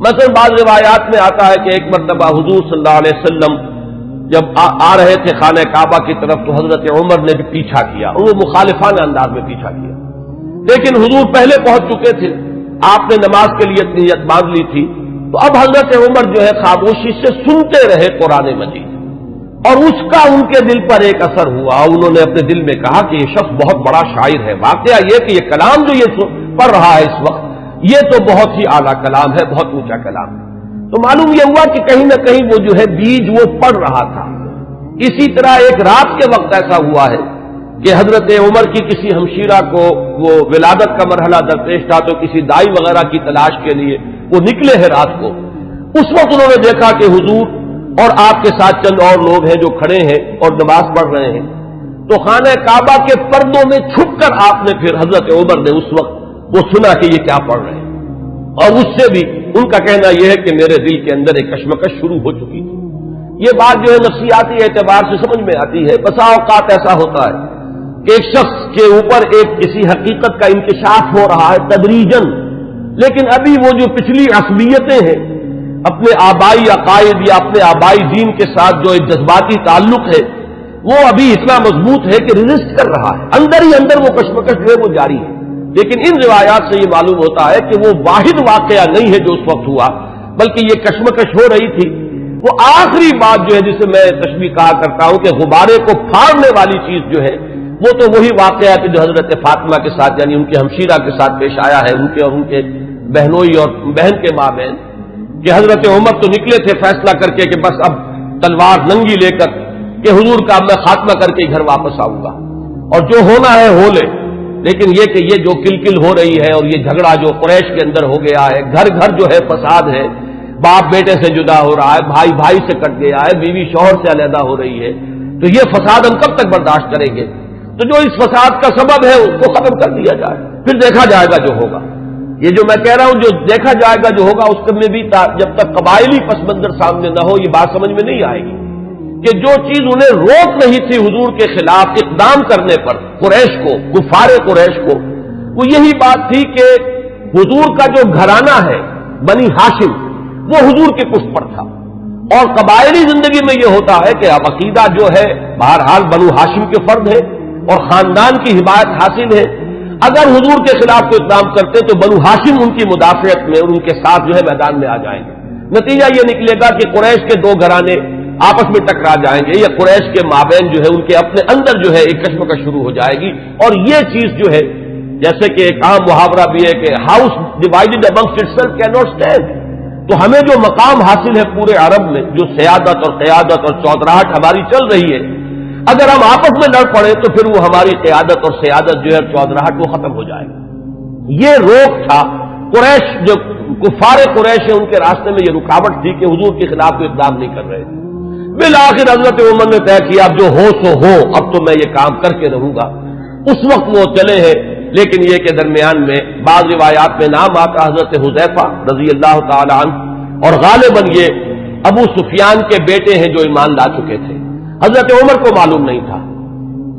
مثلا بعض روایات میں آتا ہے کہ ایک مرتبہ حضور صلی اللہ علیہ وسلم جب آ رہے تھے خانہ کعبہ کی طرف تو حضرت عمر نے بھی پیچھا کیا، اور وہ مخالفانہ انداز میں پیچھا کیا، لیکن حضور پہلے پہنچ چکے تھے، آپ نے نماز کے لیے نیت باندھ لی تھی، تو اب حضرت عمر جو ہے خاموشی سے سنتے رہے قرآن مجید، اور اس کا ان کے دل پر ایک اثر ہوا۔ انہوں نے اپنے دل میں کہا کہ یہ شخص بہت بڑا شاعر ہے۔ واقعہ یہ کہ یہ کلام جو یہ پڑھ رہا ہے اس وقت یہ تو بہت ہی اعلیٰ کلام ہے، بہت اونچا کلام ہے۔ تو معلوم یہ ہوا کہ کہیں نہ کہیں وہ جو ہے بیج وہ پڑ رہا تھا۔ اسی طرح ایک رات کے وقت ایسا ہوا ہے کہ حضرت عمر کی کسی ہمشیرہ کو وہ ولادت کا مرحلہ درپیش تھا، تو کسی دائی وغیرہ کی تلاش کے لیے وہ نکلے ہیں رات کو۔ اس وقت انہوں نے دیکھا کہ حضور اور آپ کے ساتھ چند اور لوگ ہیں جو کھڑے ہیں اور نماز پڑھ رہے ہیں، تو خانہ کعبہ کے پردوں میں چھپ کر آپ نے پھر حضرت عمر نے اس وقت وہ سنا کہ یہ کیا پڑھ رہے ہیں، اور اس سے بھی ان کا کہنا یہ ہے کہ میرے دل کے اندر ایک کشمکش شروع ہو چکی تھی۔ یہ بات جو ہے نفسیاتی اعتبار سے سمجھ میں آتی ہے۔ بسا اوقات ایسا ہوتا ہے کہ ایک شخص کے اوپر ایک کسی حقیقت کا انکشاف ہو رہا ہے تدریجاً، لیکن ابھی وہ جو پچھلی عصبیتیں ہیں، اپنے آبائی عقائد یا اپنے آبائی دین کے ساتھ جو ایک جذباتی تعلق ہے، وہ ابھی اتنا مضبوط ہے کہ ریزسٹ کر رہا ہے، اندر ہی اندر وہ کشمکش جو ہے وہ جاری ہے۔ لیکن ان روایات سے یہ معلوم ہوتا ہے کہ وہ واحد واقعہ نہیں ہے جو اس وقت ہوا، بلکہ یہ کشمکش ہو رہی تھی۔ وہ آخری بات جو ہے جسے میں تشبیہ کہا کرتا ہوں کہ غبارے کو پھاڑنے والی چیز جو ہے وہ تو وہی واقعہ ہے جو حضرت فاطمہ کے ساتھ یعنی ان کے ہمشیرہ کے ساتھ پیش آیا ہے، ان کے اور ان کے بہنوئی اور بہن کے مابین، کہ حضرت عمر تو نکلے تھے فیصلہ کر کے کہ بس اب تلوار ننگی لے کر کہ حضور کا میں خاتمہ کر کے گھر واپس آؤں گا اور جو ہونا ہے ہو لے، لیکن یہ کہ یہ جو کلکل ہو رہی ہے اور یہ جھگڑا جو قریش کے اندر ہو گیا ہے، گھر گھر جو ہے فساد ہے، باپ بیٹے سے جدا ہو رہا ہے، بھائی بھائی سے کٹ گیا ہے، بیوی شوہر سے علیحدہ ہو رہی ہے، تو یہ فساد ہم کب تک برداشت کریں گے؟ تو جو اس فساد کا سبب ہے اس کو ختم کر دیا جائے، پھر دیکھا جائے گا جو ہوگا۔ یہ جو میں کہہ رہا ہوں جو دیکھا جائے گا جو ہوگا، اس میں بھی جب تک قبائلی پس منظر سامنے نہ ہو یہ بات سمجھ میں نہیں آئے گی کہ جو چیز انہیں روک نہیں تھی حضور کے خلاف اقدام کرنے پر قریش کو، کفار قریش کو، وہ یہی بات تھی کہ حضور کا جو گھرانہ ہے بنی ہاشم وہ حضور کے پشت پر تھا، اور قبائلی زندگی میں یہ ہوتا ہے کہ اب عقیدہ جو ہے بہرحال بنو ہاشم کے فرد ہے اور خاندان کی حمایت حاصل ہے۔ اگر حضور کے خلاف کوئی اقدام کرتے تو بنو ہاشم ان کی مدافعت میں اور ان کے ساتھ جو ہے میدان میں آ جائیں گے۔ نتیجہ یہ نکلے گا کہ قریش کے دو گھرانے آپس میں ٹکرا جائیں گے، یا قریش کے مابین جو ہے ان کے اپنے اندر جو ہے ایک کشمکش شروع ہو جائے گی، اور یہ چیز جو ہے جیسے کہ ایک عام محاورہ بھی ہے کہ house divided amongst itself can not stand, تو ہمیں جو مقام حاصل ہے پورے عرب میں، جو سیادت اور قیادت اور چودراہٹ ہماری چل رہی ہے، اگر ہم آپس میں لڑ پڑے تو پھر وہ ہماری قیادت اور سیادت جو ہے چودراہٹ وہ ختم ہو جائے گی۔ یہ روک تھا قریش، جو کفار قریش ہے ان کے راستے میں یہ رکاوٹ تھی کہ حضور کے خلاف کوئی اقدام نہیں کر رہے تھے۔ بالآخر حضرت عمر نے طے کیا اب جو ہو سو ہو، اب تو میں یہ کام کر کے رہوں گا۔ اس وقت وہ چلے ہیں، لیکن یہ کہ درمیان میں بعض روایات میں نام آتا حضرت حذیفہ رضی اللہ تعالی عنہ، اور غالباً یہ ابو سفیان کے بیٹے ہیں جو ایمان لا چکے تھے۔ حضرت عمر کو معلوم نہیں تھا،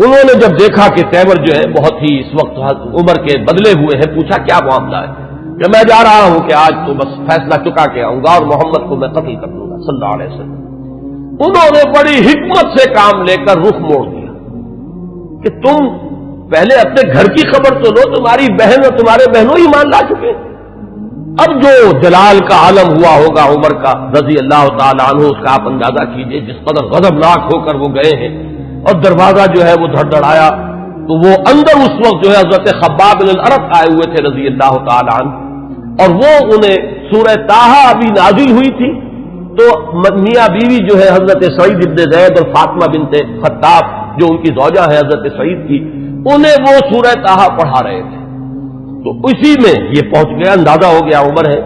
انہوں نے جب دیکھا کہ تیمر جو ہے بہت ہی اس وقت عمر کے بدلے ہوئے ہیں، پوچھا کیا معاملہ ہے؟ کہ میں جا رہا ہوں کہ آج تو بس فیصلہ چکا کے آؤں گا اور محمد کو میں قتل کر دوں گا صلی اللہ علیہ وسلم۔ انہوں نے بڑی حکمت سے کام لے کر رخ موڑ دیا کہ تم پہلے اپنے گھر کی خبر تو لو، تمہاری بہن اور تمہارے بہنوں ہی مان لا چکے۔ اب جو جلال کا عالم ہوا ہوگا عمر کا رضی اللہ تعالیٰ عنہ، اس کا آپ اندازہ کیجئے، جس قدر غضبناک ہو کر وہ گئے ہیں، اور دروازہ جو ہے وہ دھڑدھڑایا تو وہ اندر اس وقت جو ہے حضرت خباب بن الارت آئے ہوئے تھے رضی اللہ تعالیٰ عنہ، اور وہ انہیں سورہ طٰہٰ ابھی نازل ہوئی تھی، تو میاں بیوی جو ہے حضرت سعید ابن زید اور فاطمہ بنت خطاب جو ان کی زوجہ ہے حضرت سعید کی، انہیں وہ سورہ طٰہٰ پڑھا رہے تھے۔ تو اسی میں یہ پہنچ گیا، اندازہ ہو گیا عمر ہے،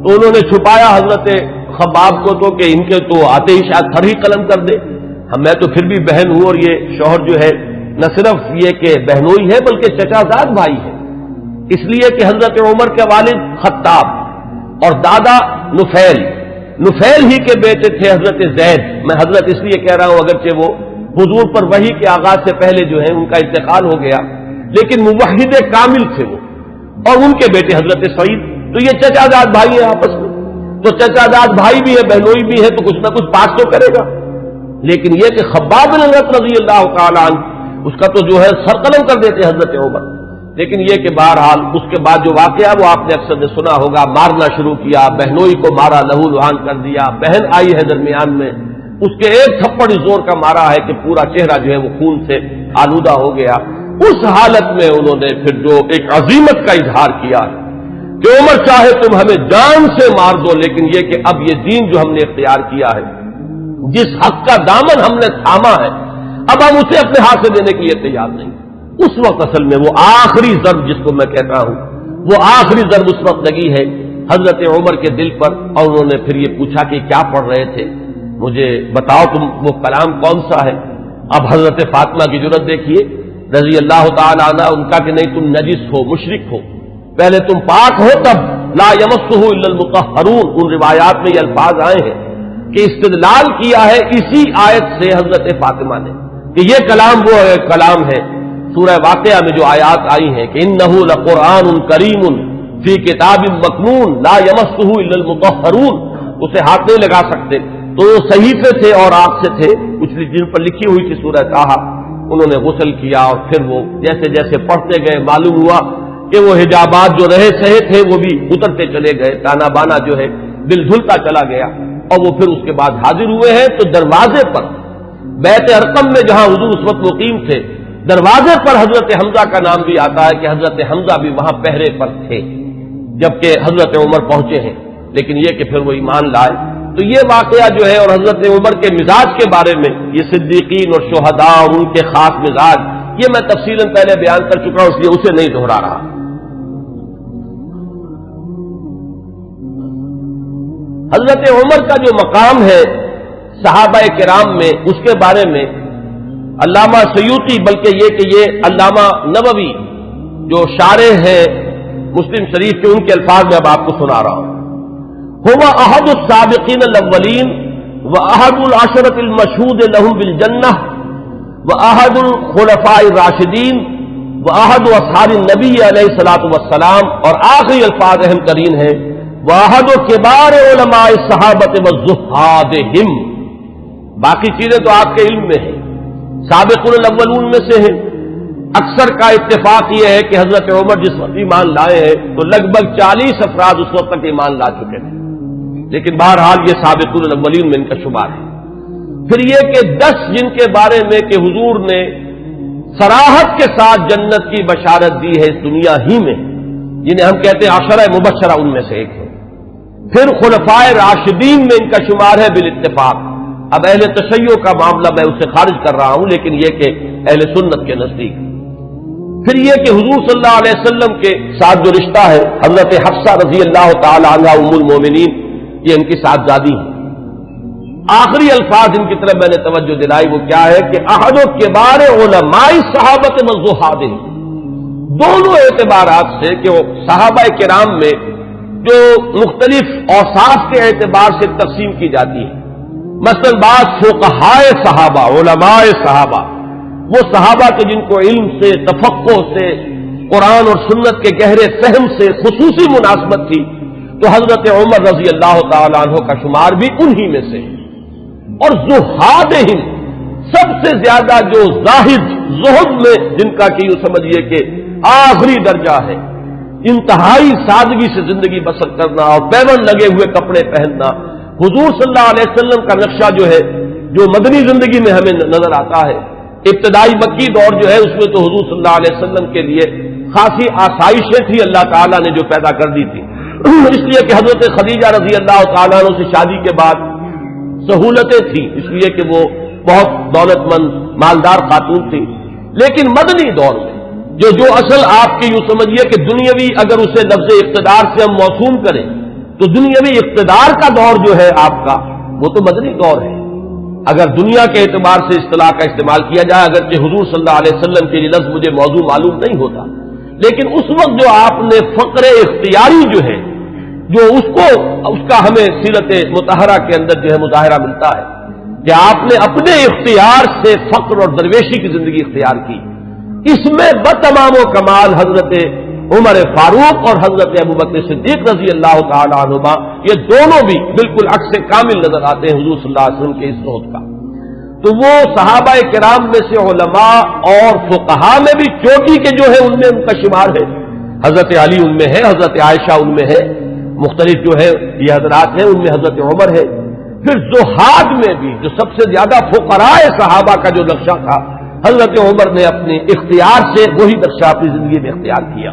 تو انہوں نے چھپایا حضرت خباب کو تو کہ ان کے تو آتے ہی شاید تھر ہی قلم کر دے، میں تو پھر بھی بہن ہوں، اور یہ شوہر جو ہے نہ صرف یہ کہ بہنوئی ہے بلکہ چچا زاد بھائی ہے، اس لیے کہ حضرت عمر کے والد خطاب اور دادا نفیل ہی کے بیٹے تھے حضرت زید۔ میں حضرت اس لیے کہہ رہا ہوں اگرچہ وہ حضور پر وحی کے آغاز سے پہلے جو ہے ان کا انتقال ہو گیا، لیکن موحد کامل تھے وہ، اور ان کے بیٹے حضرت سعید، تو یہ چچا زاد بھائی ہیں آپس میں، تو چچا زاد بھائی بھی ہے بہنوئی بھی ہے، تو کچھ نہ کچھ بات تو کرے گا۔ لیکن یہ کہ خباب بن الارت رضی اللہ تعالیٰ عنہ اس کا تو جو ہے سر قلم کر دیتے حضرت عمر، لیکن یہ کہ بہرحال اس کے بعد جو واقعہ وہ آپ نے اکثر نے سنا ہوگا، مارنا شروع کیا، بہنوئی کو مارا، لہو لہان کر دیا، بہن آئی ہے درمیان میں، اس کے ایک تھپڑ زور کا مارا ہے کہ پورا چہرہ جو ہے وہ خون سے آلودہ ہو گیا۔ اس حالت میں انہوں نے پھر جو ایک عزیمت کا اظہار کیا کہ عمر چاہے تم ہمیں جان سے مار دو، لیکن یہ کہ اب یہ دین جو ہم نے اختیار کیا ہے، جس حق کا دامن ہم نے تھاما ہے، اب ہم اسے اپنے ہاتھ سے دینے کے لیے تیار نہیں۔ اس وقت اصل میں وہ آخری ضرب جس کو میں کہتا ہوں، وہ آخری ضرب اس وقت لگی ہے حضرت عمر کے دل پر، اور انہوں نے پھر یہ پوچھا کہ کیا پڑھ رہے تھے، مجھے بتاؤ تم وہ کلام کون سا ہے۔ اب حضرت فاطمہ کی جرأت دیکھیے رضی اللہ تعالی عنہ، ان کا کہ نہیں تم نجس ہو، مشرک ہو، پہلے تم پاک ہو تب لا یمسہ الا المطہرون۔ ان روایات میں یہ الفاظ آئے ہیں کہ استدلال کیا ہے اسی آیت سے حضرت فاطمہ نے کہ یہ کلام وہ کلام ہے سورہ واقعہ میں جو آیات آئی ہیں کہ انہ لقرآن کریم فی کتاب مکنون لا یمسہ الا المطہرون، اسے ہاتھ نہیں لگا سکتے۔ تو وہ صحیفے تھے اور آگ سے تھے کچھ جن پر لکھی ہوئی تھی سورہ طٰہٰ، انہوں نے غسل کیا اور پھر وہ جیسے جیسے پڑھتے گئے معلوم ہوا کہ وہ حجابات جو رہے سہے تھے وہ بھی اترتے چلے گئے، تانا بانا جو ہے دل دھلتا چلا گیا، اور وہ پھر اس کے بعد حاضر ہوئے ہیں تو دروازے پر بیت ارقم میں جہاں حضور اس وقت مقیم تھے، دروازے پر حضرت حمزہ کا نام بھی آتا ہے کہ حضرت حمزہ بھی وہاں پہرے پر تھے جبکہ حضرت عمر پہنچے ہیں، لیکن یہ کہ پھر وہ ایمان لائے۔ تو یہ واقعہ جو ہے اور حضرت عمر کے مزاج کے بارے میں، یہ صدیقین اور شہداء اور ان کے خاص مزاج، یہ میں تفصیلاً پہلے بیان کر چکا ہوں، اس لیے اسے نہیں دہرا رہا۔ حضرت عمر کا جو مقام ہے صحابہ کرام میں، اس کے بارے میں علامہ سیوطی، بلکہ یہ کہ یہ علامہ نووی جو شارح ہیں مسلم شریف کے، ان کے الفاظ میں اب آپ کو سنا رہا ہوں۔ هو احد السابقین الاولین واحد العشرۃ المشہود لهم بالجنہ واحد الخلفاء الراشدین واحد اصحاب النبی علیہ الصلوۃ والسلام، اور آخری الفاظ اہم ترین ہیں واحد کبار علماء الصحابۃ والزہادہم۔ باقی چیزیں تو آپ کے علم میں ہیں، سابقون الاولون میں سے ہیں۔ اکثر کا اتفاق یہ ہے کہ حضرت عمر جس وقت ایمان لائے ہیں تو لگ بھگ 40 افراد اس وقت تک ایمان لا چکے تھے، لیکن بہرحال یہ سابقون الاولین میں ان کا شمار ہے۔ پھر یہ کہ 10 جن کے بارے میں کہ حضور نے صراحت کے ساتھ جنت کی بشارت دی ہے اس دنیا ہی میں، جنہیں ہم کہتے ہیں عشرہ مبشرہ، ان میں سے ایک ہے۔ پھر خلفائے راشدین میں ان کا شمار ہے بالاتفاق۔ اب اہل تشیع کا معاملہ میں اسے خارج کر رہا ہوں، لیکن یہ کہ اہل سنت کے نزدیک۔ پھر یہ کہ حضور صلی اللہ علیہ وسلم کے ساتھ جو رشتہ ہے، حضرت حفصہ رضی اللہ تعالی عنہا ام المومنین، یہ ان کی صاحبزادی ہے۔ آخری الفاظ ان کی طرف میں نے توجہ دلائی، وہ کیا ہے کہ احد کبار علماء صحابۃ والزہادہم، دونوں اعتبارات سے کہ وہ صحابہ کرام میں جو مختلف اوصاف کے اعتبار سے تقسیم کی جاتی ہے، مثلا بعض فقہائے صحابہ، علماء صحابہ، وہ صحابہ کے جن کو علم سے، تفقہ سے، قرآن اور سنت کے گہرے فہم سے خصوصی مناسبت تھی، تو حضرت عمر رضی اللہ تعالی عنہ کا شمار بھی انہی میں سے۔ اور زہادہم، سب سے زیادہ جو زاہد، زہد میں جن کا کہ یوں سمجھیے کہ آخری درجہ ہے، انتہائی سادگی سے زندگی بسر کرنا اور پیون لگے ہوئے کپڑے پہننا، حضور صلی اللہ علیہ وسلم کا نقشہ جو ہے جو مدنی زندگی میں ہمیں نظر آتا ہے، ابتدائی مکی دور جو ہے اس میں تو حضور صلی اللہ علیہ وسلم کے لیے خاصی آسائشیں تھی اللہ تعالیٰ نے جو پیدا کر دی تھی، اس لیے کہ حضرت خدیجہ رضی اللہ تعالیٰ عنہ سے شادی کے بعد سہولتیں تھیں، اس لیے کہ وہ بہت دولت مند مالدار خاتون تھی۔ لیکن مدنی دور میں جو اصل آپ کی یوں سمجھیے کہ دنیاوی، اگر اسے لفظ اقتدار سے ہم موسوم کریں تو دنیاوی اقتدار کا دور جو ہے آپ کا، وہ تو مدنی دور ہے اگر دنیا کے اعتبار سے اصطلاح کا استعمال کیا جائے، اگرچہ حضور صلی اللہ علیہ وسلم کے لیے لفظ مجھے موضوع معلوم نہیں ہوتا، لیکن اس وقت جو آپ نے فقر اختیاری جو ہے، جو اس کا ہمیں سیرت مطہرہ کے اندر جو ہے مظاہرہ ملتا ہے کہ آپ نے اپنے اختیار سے فقر اور درویشی کی زندگی اختیار کی، اس میں بتمام و کمال حضرت عمر فاروق اور حضرت ابوبکر صدیق رضی اللہ تعالی عنہما، یہ دونوں بھی بالکل عکس کامل نظر آتے ہیں حضور صلی اللہ علیہ وسلم کے اس صحبت کا۔ تو وہ صحابہ کرام میں سے علماء اور فقہاء میں بھی چوٹی کے جو ہے ان میں ان کا شمار ہے، حضرت علی ان میں ہے، حضرت عائشہ ان میں ہے، مختلف جو ہے یہ حضرات ہیں ان میں حضرت عمر ہے۔ پھر زہاد میں بھی جو سب سے زیادہ فقراء صحابہ کا جو نقشہ تھا، حضرت عمر نے اپنے اختیار سے وہی نقشہ اپنی زندگی میں اختیار کیا۔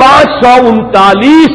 539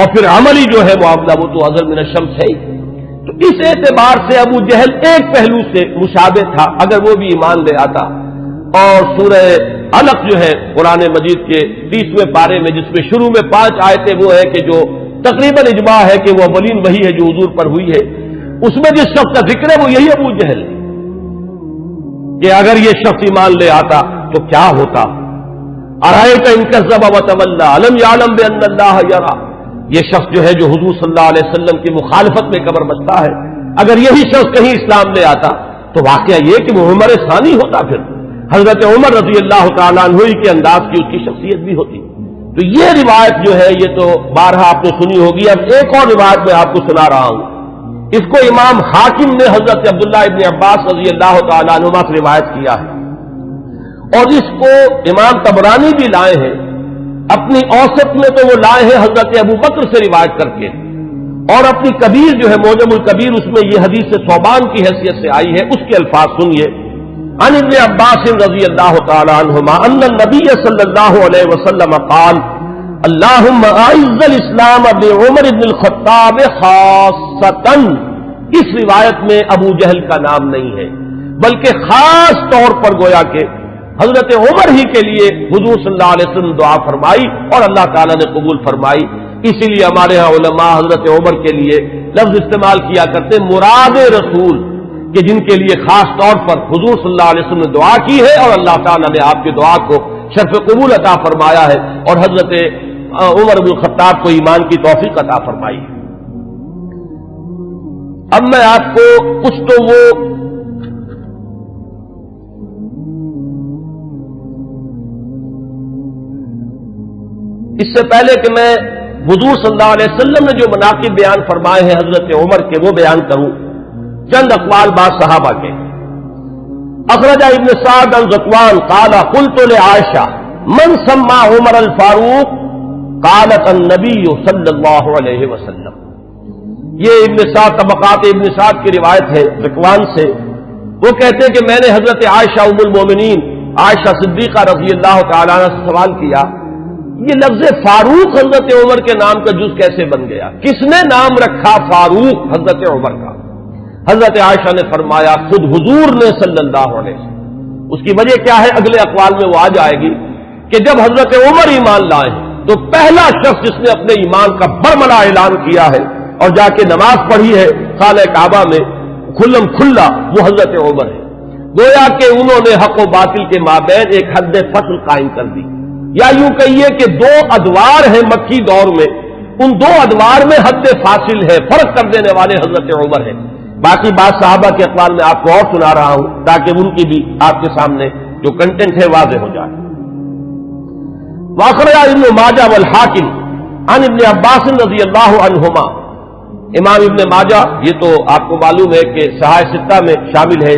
اور پھر عملی جو ہے معاملہ وہ تو اظہر من الشمس ہے. تو اس اعتبار سے ابو جہل ایک پہلو سے مشابہ تھا اگر وہ بھی ایمان لے آتا. اور سورہ علق جو ہے قرآن مجید کے 30ویں پارے میں جس میں شروع میں 5 آیتیں وہ ہے کہ جو تقریباً اجماع ہے کہ وہ اولین وحی ہے جو حضور پر ہوئی ہے، اس میں جس شخص کا ذکر ہے وہ یہی ابو جہل ہے کہ اگر یہ شخص ایمان لے آتا تو کیا ہوتا. ارأیت ان کذب وتولی الم یعلم بان اللہ یری. یہ شخص جو ہے جو حضور صلی اللہ علیہ وسلم کی مخالفت میں قبر بستا ہے، اگر یہی شخص کہیں اسلام لے آتا تو واقعہ یہ کہ وہ عمر ثانی ہوتا، پھر حضرت عمر رضی اللہ تعالیٰ عنہ کے انداز کی اس کی شخصیت بھی ہوتی. تو یہ روایت جو ہے یہ تو بارہا آپ نے سنی ہوگی. اب ایک اور روایت میں آپ کو سنا رہا ہوں. اس کو امام حاکم نے حضرت عبداللہ ابن عباس رضی اللہ تعالیٰ عنہما سے روایت کیا ہے، اور اس کو امام طبرانی بھی لائے ہیں اپنی اوسط میں، تو وہ لائے ہیں حضرت ابو بکر سے روایت کر کے، اور اپنی کبیر جو ہے موجم الکبیر اس میں یہ حدیث ثوبان کی حیثیت سے آئی ہے. اس کے الفاظ سنیے. عن ابن عباس رضی اللہ تعالی عنہما ان النبی صلی اللہ علیہ وسلم قال اللہم اعز الاسلام بعمر بن الخطاب خاصتا. اس روایت میں ابو جہل کا نام نہیں ہے بلکہ خاص طور پر گویا کہ حضرت عمر ہی کے لیے حضور صلی اللہ علیہ وسلم دعا فرمائی اور اللہ تعالیٰ نے قبول فرمائی. اسی لیے ہمارے ہاں علماء حضرت عمر کے لیے لفظ استعمال کیا کرتے مراد رسول، کہ جن کے لیے خاص طور پر حضور صلی اللہ علیہ وسلم نے دعا کی ہے اور اللہ تعالیٰ نے آپ کی دعا کو شرف قبول عطا فرمایا ہے اور حضرت عمر بن الخطاب کو ایمان کی توفیق عطا فرمائی ہے. اب میں آپ کو کچھ تو وہ اس سے پہلے کہ میں حضور صلی اللہ علیہ وسلم نے جو مناقب بیان فرمائے ہیں حضرت عمر کے وہ بیان کروں، چند اقوال بعض صحابہ کے. اخرج ابن سعد عن ذکوان قال قلت لعائشہ من سمى عمر الفاروق قالت النبی صلی اللہ علیہ وسلم. یہ ابن سعد طبقات ابن سعد کی روایت ہے ذکوان سے. وہ کہتے ہیں کہ میں نے حضرت عائشہ ام المومنین عائشہ صدیقہ رضی اللہ تعالیٰ عنہ سے سوال کیا یہ لفظ فاروق حضرت عمر کے نام کا جز کیسے بن گیا، کس نے نام رکھا فاروق حضرت عمر کا. حضرت عائشہ نے فرمایا خود حضور نے صلی اللہ علیہ وسلم. اس کی وجہ کیا ہے اگلے اقوال میں وہ آ جائے گی کہ جب حضرت عمر ایمان لائے تو پہلا شخص جس نے اپنے ایمان کا برملا اعلان کیا ہے اور جا کے نماز پڑھی ہے خانہ کعبہ میں کھلم کھلا وہ حضرت عمر ہے. گویا کہ انہوں نے حق و باطل کے مابین ایک حد فصل قائم کر دی، یا یوں کہیے کہ دو ادوار ہیں مکی دور میں، ان دو ادوار میں حد فاصل ہے، فرق کر دینے والے حضرت عمر ہیں. باقی بات صحابہ کے اقوال میں آپ کو اور سنا رہا ہوں تاکہ ان کی بھی آپ کے سامنے جو کنٹینٹ ہے واضح ہو جائے. واخرج ابن ماجہ والحاکم عن ابن عباس رضی اللہ عنہما. امام ابن ماجہ یہ تو آپ کو معلوم ہے کہ صحاح ستہ میں شامل ہے،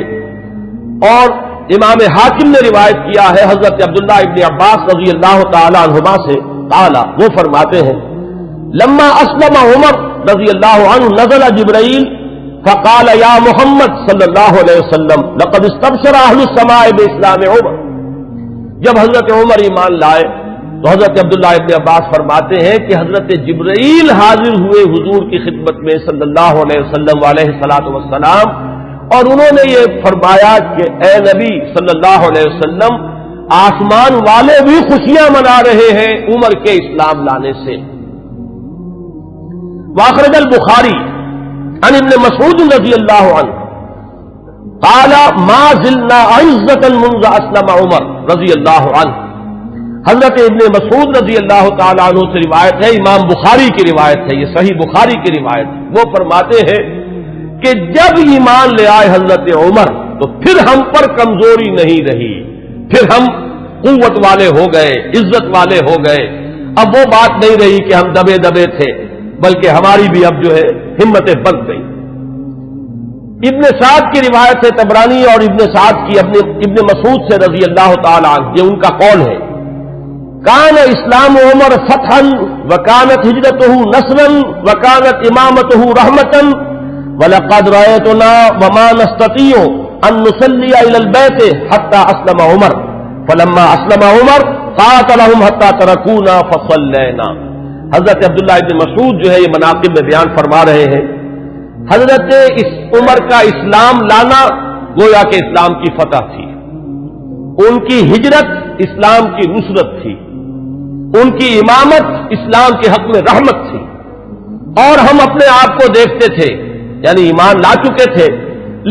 اور امام حاکم نے روایت کیا ہے حضرت عبداللہ ابن عباس رضی اللہ تعالی عنہما سے قال وہ فرماتے ہیں لما اسلم عمر رضی اللہ عنہ نزل جبرائیل فقال یا محمد صلی اللہ علیہ وسلم لقد استبشر اہل السماء باسلام عمر. جب حضرت عمر ایمان لائے تو حضرت عبداللہ ابن عباس فرماتے ہیں کہ حضرت جبرائیل حاضر ہوئے حضور کی خدمت میں صلی اللہ علیہ وسلم علیہ الصلوۃ والسلام، اور انہوں نے یہ فرمایا کہ اے نبی صلی اللہ علیہ وسلم آسمان والے بھی خوشیاں منا رہے ہیں عمر کے اسلام لانے سے. واخرج البخاری عن ابن مسعود رضی اللہ عنہ قال ما زلنا عزة منذ اسلم عمر رضی اللہ عنہ. حضرت ابن مسعود رضی اللہ تعالیٰ عنہ سے روایت ہے، امام بخاری کی روایت ہے، یہ صحیح بخاری کی روایت. وہ فرماتے ہیں کہ جب ایمان لے آئے حضرت عمر تو پھر ہم پر کمزوری نہیں رہی، پھر ہم قوت والے ہو گئے، عزت والے ہو گئے. اب وہ بات نہیں رہی کہ ہم دبے دبے تھے، بلکہ ہماری بھی اب جو ہے ہمتیں بڑھ گئی. ابن سعد کی روایت ہے طبرانی اور ابن سعد کی ابن مسعود سے رضی اللہ تعالی عنہ، یہ ان کا قول ہے. کان اسلام عمر فتحا وکانت ہجرتہ نصرا وکانت امامتہ رحمتا وَلَقَدْ رَأَيْتُنَا وَمَا نَسْتَطِيعُ أَن نُّصَلِّيَ إِلَى الْبَيْتِ حَتَّى أَسْلَمَ عُمَرُ فَلَمَّا أَسْلَمَ عُمَرُ قَاتَلَهُمْ حَتَّى تَرَكُونَا فَصَلَّيْنَا. حضرت عبداللہ ابن مسعود جو ہے یہ مناقب میں بیان فرما رہے ہیں، حضرت عمر کا اسلام لانا گویا کہ اسلام کی فتح تھی، ان کی ہجرت اسلام کی نصرت تھی، ان کی امامت اسلام کے حق میں رحمت تھی، اور ہم اپنے آپ کو دیکھتے تھے، یعنی ایمان لا چکے تھے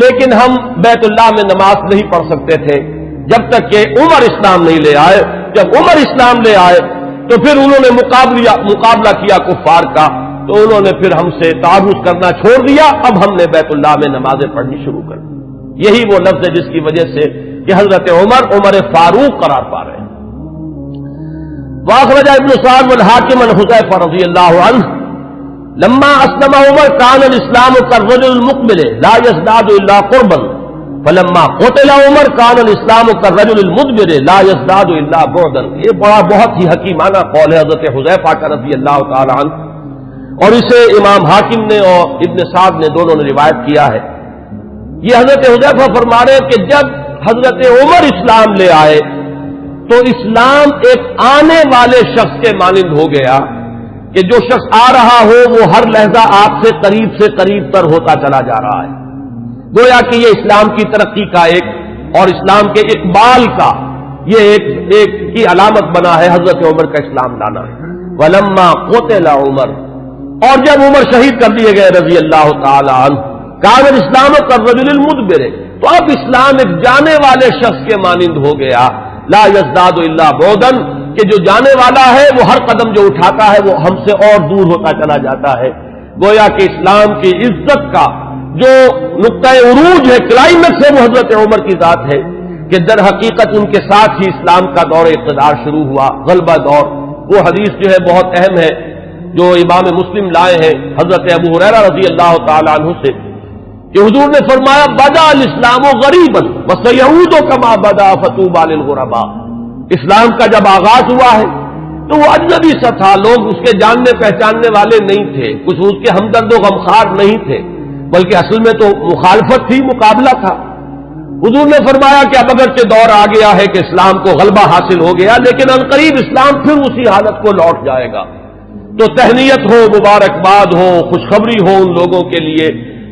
لیکن ہم بیت اللہ میں نماز نہیں پڑھ سکتے تھے جب تک کہ عمر اسلام نہیں لے آئے۔ جب عمر اسلام لے آئے تو پھر انہوں نے مقابلہ کیا کفار کا، تو انہوں نے پھر ہم سے تعارض کرنا چھوڑ دیا، اب ہم نے بیت اللہ میں نمازیں پڑھنی شروع کر دی۔ یہی وہ لفظ ہے جس کی وجہ سے کہ حضرت عمر فاروق قرار پا رہے ہیں۔ واخرج ابن سعد والحاکم عن حذیفہ رضی اللہ عنہ لما اسلم عمر كان الاسلام كالرجل المقبل لا يزداد الا قربا فلما قتل عمر كان الاسلام كالرجل المدبر لا يزداد الا بعدا۔ یہ بہت ہی حکیمانہ قول ہے حضرت حذیفہ کا رضی اللہ تعالی عنہ، اور اسے امام حاکم نے اور ابن سعد نے دونوں نے روایت کیا ہے۔ یہ حضرت حذیفہ فرما رہے ہیں کہ جب حضرت عمر اسلام لے آئے تو اسلام ایک آنے والے شخص کے مانند ہو گیا کہ جو شخص آ رہا ہو وہ ہر لحظہ آپ سے قریب تر ہوتا چلا جا رہا ہے۔ گویا کہ یہ اسلام کی ترقی کا ایک اور اسلام کے اقبال کا یہ ایک کی علامت بنا ہے حضرت عمر کا اسلام لانا۔ ولما قتل عمر، اور جب عمر شہید کر دیے گئے رضی اللہ تعالی عنہ، کان الاسلام كالرجل المدبر، تو اب اسلام ایک جانے والے شخص کے مانند ہو گیا، لا یزداد الا بعدا، کہ جو جانے والا ہے وہ ہر قدم جو اٹھاتا ہے وہ ہم سے اور دور ہوتا چلا جاتا ہے۔ گویا کہ اسلام کی عزت کا جو نقطہ عروج ہے، کلائمیکس ہے، وہ حضرت عمر کی ذات ہے کہ در حقیقت ان کے ساتھ ہی اسلام کا دور اقتدار شروع ہوا، غلبہ دور۔ وہ حدیث جو ہے بہت اہم ہے جو امام مسلم لائے ہیں حضرت ابو ہریرہ رضی اللہ تعالی عنہ سے کہ حضور نے فرمایا بدا الاسلام غریبا وسیعود کما بدا فطوبى للغرباء۔ اسلام کا جب آغاز ہوا ہے تو وہ اجنبی سا تھا، لوگ اس کے جاننے پہچاننے والے نہیں تھے، کچھ اس کے ہمدرد و غمخوار نہیں تھے، بلکہ اصل میں تو مخالفت تھی، مقابلہ تھا۔ حضور نے فرمایا کہ اب اگرچہ دور آ گیا ہے کہ اسلام کو غلبہ حاصل ہو گیا، لیکن عنقریب اسلام پھر اسی حالت کو لوٹ جائے گا۔ تو تہنیت ہو، مبارکباد ہو، خوشخبری ہو ان لوگوں کے لیے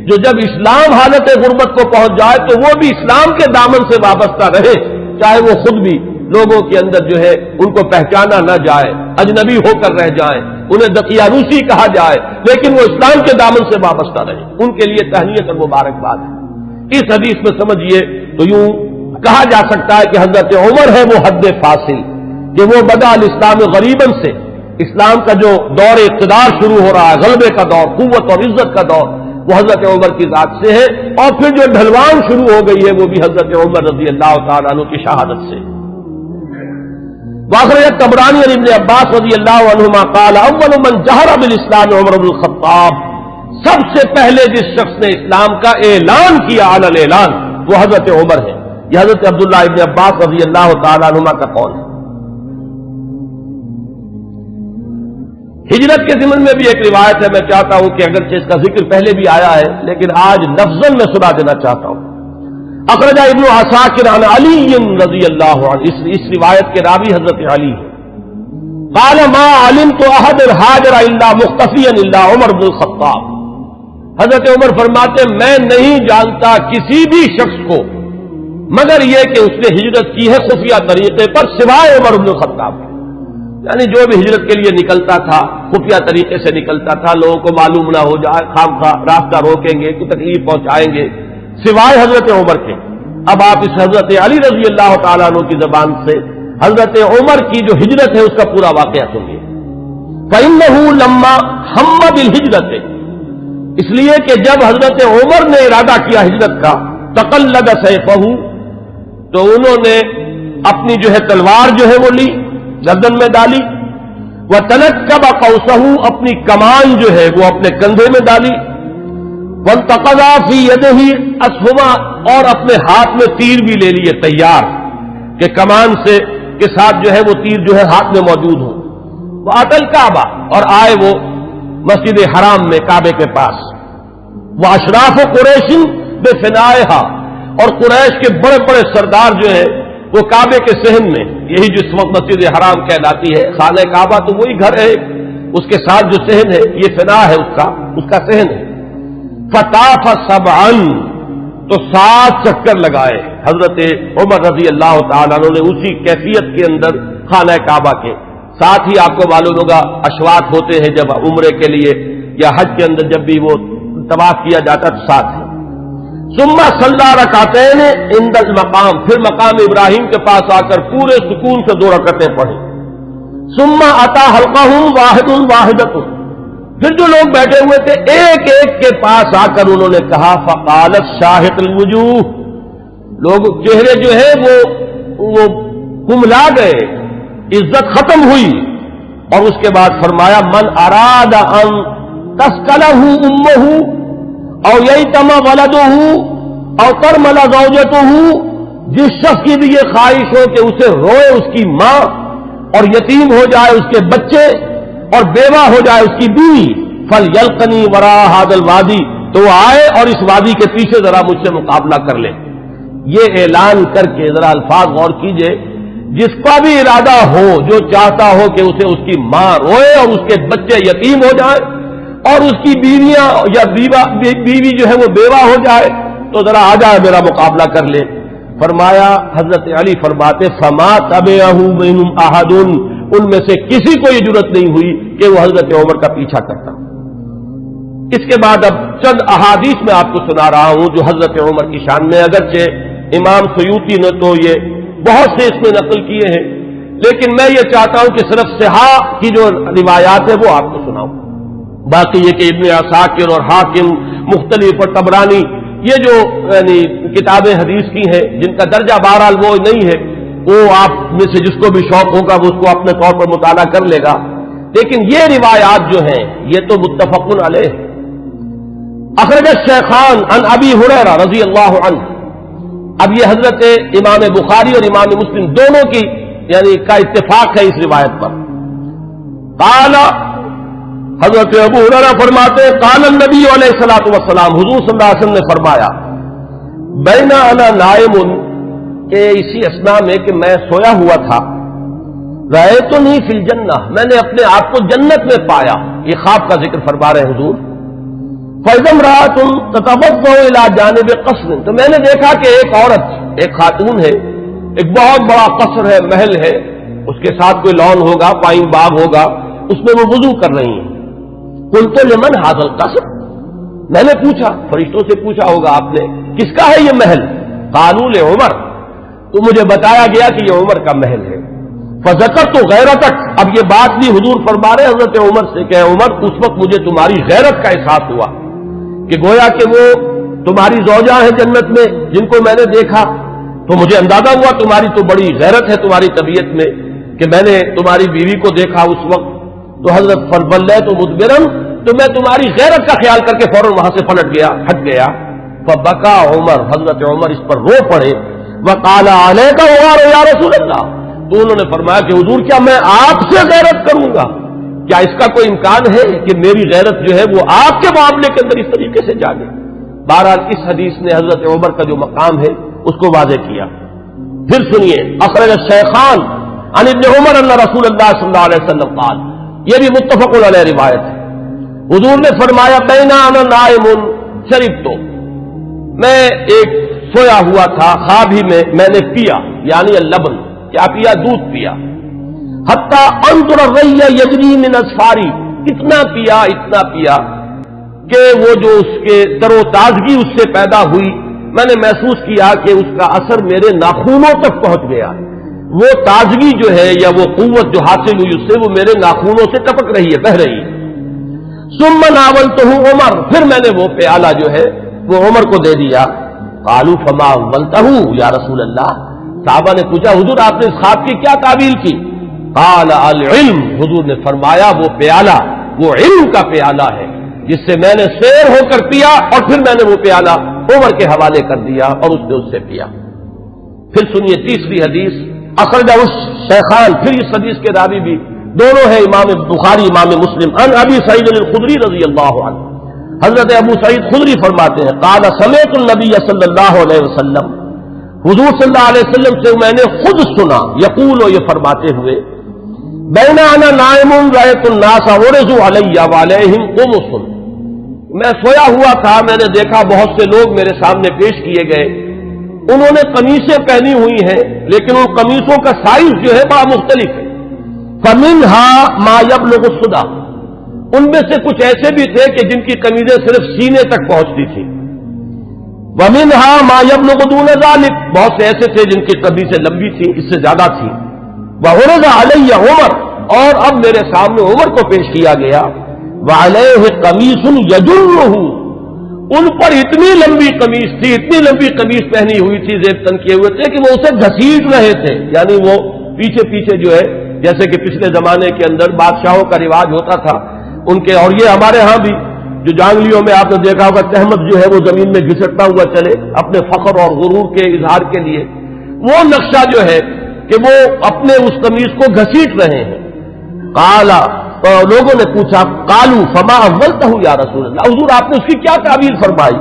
جو جب اسلام حالت غربت کو پہنچ جائے تو وہ بھی اسلام کے دامن سے وابستہ رہے، چاہے وہ خود بھی لوگوں کے اندر جو ہے ان کو پہچانا نہ جائے، اجنبی ہو کر رہ جائیں، انہیں دقیانوسی کہا جائے، لیکن وہ اسلام کے دامن سے وابستہ رہے، ان کے لیے تہنیت اور مبارکباد ہے۔ اس حدیث میں سمجھیے تو یوں کہا جا سکتا ہے کہ حضرت عمر ہے وہ حد فاصل، کہ وہ بدا الاسلام غریباً سے اسلام کا جو دور اقتدار شروع ہو رہا ہے، غلبے کا دور، قوت اور عزت کا دور، وہ حضرت عمر کی ذات سے ہے، اور پھر جو ڈھلوان شروع ہو گئی ہے وہ بھی حضرت عمر رضی اللہ تعالیٰ عنہ کی شہادت سے۔ واخرج طبرانی عن ابن عباس رضی اللہ عنہما قال اول من جہر بالاسلام عمر بن الخطاب، سب سے پہلے جس شخص نے اسلام کا اعلان کیا علی الاعلان وہ حضرت عمر ہے۔ یہ حضرت عبداللہ ابن عباس رضی اللہ تعالیٰ عنہما کا قول ہے۔ ہجرت کے ضمن میں بھی ایک روایت ہے، میں چاہتا ہوں کہ اگرچہ اس کا ذکر پہلے بھی آیا ہے لیکن آج لفظاً میں سنا دینا چاہتا ہوں۔ اخرج ابن عساکر عن علی رضی اللہ عنہ، اس روایت کے راوی حضرت علی ہیں۔ قال ما علمت احد الحاجر الا مختفیا الا عمر بن الخطاب، حضرت عمر فرماتے میں نہیں جانتا کسی بھی شخص کو مگر یہ کہ اس نے ہجرت کی ہے خفیہ طریقے پر سوائے عمر بن الخطاب، یعنی جو بھی ہجرت کے لیے نکلتا تھا خفیہ طریقے سے نکلتا تھا، لوگوں کو معلوم نہ ہو جائے، خام خواہ راستہ روکیں گے، کوئی تکلیف پہنچائیں گے، سوائے حضرت عمر کے۔ اب آپ اس حضرت علی رضی اللہ تعالیٰ عنہ کی زبان سے حضرت عمر کی جو ہجرت ہے اس کا پورا واقعہ سنیے۔ فَإِنَّهُ لَمَّا هَمَّ بِالْهِجْرَةِ، اس لیے کہ جب حضرت عمر نے ارادہ کیا ہجرت کا، تَقَلَّدَ سَيْفَهُ، تو انہوں نے اپنی جو ہے تلوار جو ہے وہ لی، گردن میں ڈالی، وَتَنَكَّبَ قَوْسَهُ، اپنی کمان جو ہے وہ اپنے کندھے میں ڈالی، وَانْتَقَضَ فِي يَدِهِ أَسْهُمًا، اور اپنے ہاتھ میں تیر بھی لے لیے تیار کہ کمان سے کے ساتھ جو ہے وہ تیر جو ہے ہاتھ میں موجود ہو۔ وَأَتَى الْكَعْبَةَ، اور آئے وہ مسجد حرام میں کعبے کے پاس، وَأَشْرَافُ قُرَيْشٍ بِفِنَائِهَا، اور قریش کے بڑے بڑے سردار جو ہیں وہ کعبے کے صحن میں، یہی جس وقت مسجد حرام کہلاتی ہے، خانہ کعبہ تو وہی گھر ہے اس کے ساتھ جو صحن ہے یہ فنا ہے اس کا صحن ہے. فطاف سبعا، تو 7 چکر لگائے حضرت عمر رضی اللہ تعالیٰ عنہ نے اسی کیفیت کے اندر خانہ کعبہ کے. ساتھ ہی آپ کو معلوم ہوگا اشواط ہوتے ہیں جب عمرے کے لیے یا حج کے اندر جب بھی وہ طواف کیا جاتا تو ساتھ ہے. ثم صلی رکعتین عند المقام، پھر مقام ابراہیم کے پاس آ کر پورے سکون سے 2 رکعتیں پڑھی. ثم اتی حلقہم واحد واحدۃ، پھر جو لوگ بیٹھے ہوئے تھے ایک ایک کے پاس آ کر انہوں نے کہا فقالت شاہق الوجوہ، لوگ چہرے جو ہے وہ کملا گئے، عزت ختم ہوئی. اور اس کے بعد فرمایا من اراد ان تسکلہ امہ او ییتم ولدہ او ترمل زوجتہ، جس شخص کی بھی یہ خواہش ہو کہ اسے روئے اس کی ماں اور یتیم ہو جائے اس کے بچے اور بیوہ ہو جائے اس کی بیوی، فلیلقنی وراء ھذا الوادی، تو وہ آئے اور اس وادی کے پیچھے ذرا مجھ سے مقابلہ کر لے. یہ اعلان کر کے ذرا الفاظ غور کیجئے، جس کا بھی ارادہ ہو، جو چاہتا ہو کہ اسے اس کی ماں روئے اور اس کے بچے یتیم ہو جائیں اور اس کی بیویاں یا بیوی جو ہے وہ بیوہ ہو جائے، تو ذرا آ جائے میرا مقابلہ کر لے. فرمایا حضرت علی فرماتے فما تبعہ منہم احد، ان میں سے کسی کو یہ جرأت نہیں ہوئی کہ وہ حضرت عمر کا پیچھا کرتا. اس کے بعد اب چند احادیث میں آپ کو سنا رہا ہوں جو حضرت عمر کی شان میں، اگرچہ امام سیوطی نے تو یہ بہت سے اس میں نقل کیے ہیں، لیکن میں یہ چاہتا ہوں کہ صرف صحاح کی جو روایات ہے وہ آپ کو سناؤں. باقی یہ کہ ابن عساکر اور حاکم مختلف اور طبرانی یہ جو یعنی کتابیں حدیث کی ہیں جن کا درجہ بہرحال وہ نہیں ہے، وہ آپ میں سے جس کو بھی شوق ہوگا وہ اس کو اپنے طور پر مطالعہ کر لے گا. لیکن یہ روایات جو ہیں یہ تو متفق علیہ. اخرج الشیخان عن ابی ہریرہ رضی اللہ عنہ، اب یہ حضرت امام بخاری اور امام مسلم دونوں کی یعنی کا اتفاق ہے اس روایت پر. قال، حضرت ابو ہریرہ فرماتے ہیں قال النبی علیہ الصلوۃ والسلام، حضور صلی اللہ علیہ وسلم نے فرمایا بین انا نائم، کہ اسی اثناء میں کہ میں سویا ہوا تھا، رأیتنی فی الجنہ، میں نے اپنے آپ کو جنت میں پایا. یہ خواب کا ذکر فرما رہے حضور. فإذا امرأة تتوضأ إلى جانب قصر، تو میں نے دیکھا کہ ایک عورت، ایک خاتون ہے، ایک بہت بڑا قصر ہے، محل ہے، اس کے ساتھ کوئی لان ہوگا، پائن باغ ہوگا، اس میں وہ وضو کر رہی ہیں. قلت لمن هذا القصر، میں نے پوچھا، فرشتوں سے پوچھا ہوگا آپ نے، کس کا ہے یہ محل؟ قالوا لعمر، تو مجھے بتایا گیا کہ یہ عمر کا محل ہے. فذکرت غیرتک، اب یہ بات بھی حضور فرما رہے حضرت عمر سے کہ عمر اس وقت مجھے تمہاری غیرت کا احساس ہوا کہ گویا کہ وہ تمہاری زوجہ ہیں جنت میں جن کو میں نے دیکھا، تو مجھے اندازہ ہوا تمہاری تو بڑی غیرت ہے تمہاری طبیعت میں کہ میں نے تمہاری بیوی کو دیکھا اس وقت. تو حضرت فولّیت مدبرا، تو میں تمہاری غیرت کا خیال کر کے فوراً وہاں سے ہٹ گیا. فبکا عمر، حضرت عمر اس پر رو پڑے. وقال علیک غار یا رسول اللہ، تو انہوں نے فرمایا کہ حضور کیا میں آپ سے غیرت کروں گا؟ کیا اس کا کوئی امکان ہے کہ میری غیرت جو ہے وہ آپ کے معاملے کے اندر اس طریقے سے جاگے؟ بہرحال اس حدیث نے حضرت عمر کا جو مقام ہے اس کو واضح کیا. پھر سنیے، اخرج الشیخان عن ابن عمر ان رسول اللہ صلی اللہ علیہ وسلم قال، یہ بھی متفق علیہ روایت ہے. حضور نے فرمایا بینا انا نائم شربت، میں ایک سویا ہوا تھا، خواب ہی میں نے پیا، یعنی اللبن، کیا پیا؟ دودھ پیا. حتی انظر الری یجری من اظفاری، اتنا پیا کہ وہ جو اس کے تر و تازگی اس سے پیدا ہوئی، میں نے محسوس کیا کہ اس کا اثر میرے ناخونوں تک پہنچ گیا. وہ تازگی جو ہے یا وہ قوت جو حاصل ہوئی اس سے وہ میرے ناخونوں سے ٹپک رہی ہے، بہہ رہی ہے. ثم ناولتہ عمر، پھر میں نے وہ پیالہ جو ہے وہ عمر کو دے دیا. قالوا فما اولتہ یا رسول اللہ، صحابہ نے پوچھا حضور آپ نے اس خواب کی کیا تعبیر کی؟ قال العلم، حضور نے فرمایا وہ پیالہ وہ علم کا پیالہ ہے جس سے میں نے سیر ہو کر پیا، اور پھر میں نے وہ پیالہ عمر کے حوالے کر دیا اور اس نے اس سے پیا. پھر سنیے تیسری حدیث، اخرجہ الشیخان، پھر اس حدیث کے راوی بھی دونوں ہیں امام بخاری امام مسلم. عن ابی سعید الخدری رضی اللہ عنہ، حضرت ابو سعید خدری فرماتے ہیں قال سمعت النبی صلی اللہ علیہ وسلم، حضور صلی اللہ علیہ وسلم سے میں نے خود سنا، یقول، یہ فرماتے ہوئے بینا انا نائم رأیت الناس عرضوا علی وعلیہم قمص، میں سویا ہوا تھا، میں نے دیکھا بہت سے لوگ میرے سامنے پیش کیے گئے، انہوں نے قمیصیں پہنی ہوئی ہیں لیکن ان قمیصوں کا سائز جو ہے بڑا مختلف ہے۔ فمنها ما یبلغ الصدع، ان میں سے کچھ ایسے بھی تھے کہ جن کی قمیضیں صرف سینے تک پہنچتی تھیں۔ ومنها ما یبلغ دون ذلك، بہت سے ایسے تھے جن کی قمیضیں لمبی تھیں، اس سے زیادہ تھیں۔ وعرض علی عمر، اور اب میرے سامنے عمر کو پیش کیا گیا، وعلیہ قمیص یجرہ، ان پر اتنی لمبی قمیص تھی، اتنی لمبی قمیص پہنی ہوئی تھی، زیب تن کیے ہوئے تھے کہ وہ اسے گھسیٹ رہے تھے، یعنی وہ پیچھے پیچھے جو ہے، جیسے کہ پچھلے زمانے کے اندر بادشاہوں کا رواج ہوتا تھا ان کے، اور یہ ہمارے ہاں بھی جو جانگلیوں میں آپ نے دیکھا ہوگا تہمت جو ہے وہ زمین میں گھسٹتا ہوا چلے اپنے فخر اور غرور کے اظہار کے لیے، وہ نقشہ جو ہے کہ وہ اپنے اس قمیص کو گھسیٹ رہے ہیں۔ قالا، تو لوگوں نے پوچھا، قالو فما اولتہ یا رسول اللہ، حضور آپ نے اس کی کیا تعبیر فرمائی؟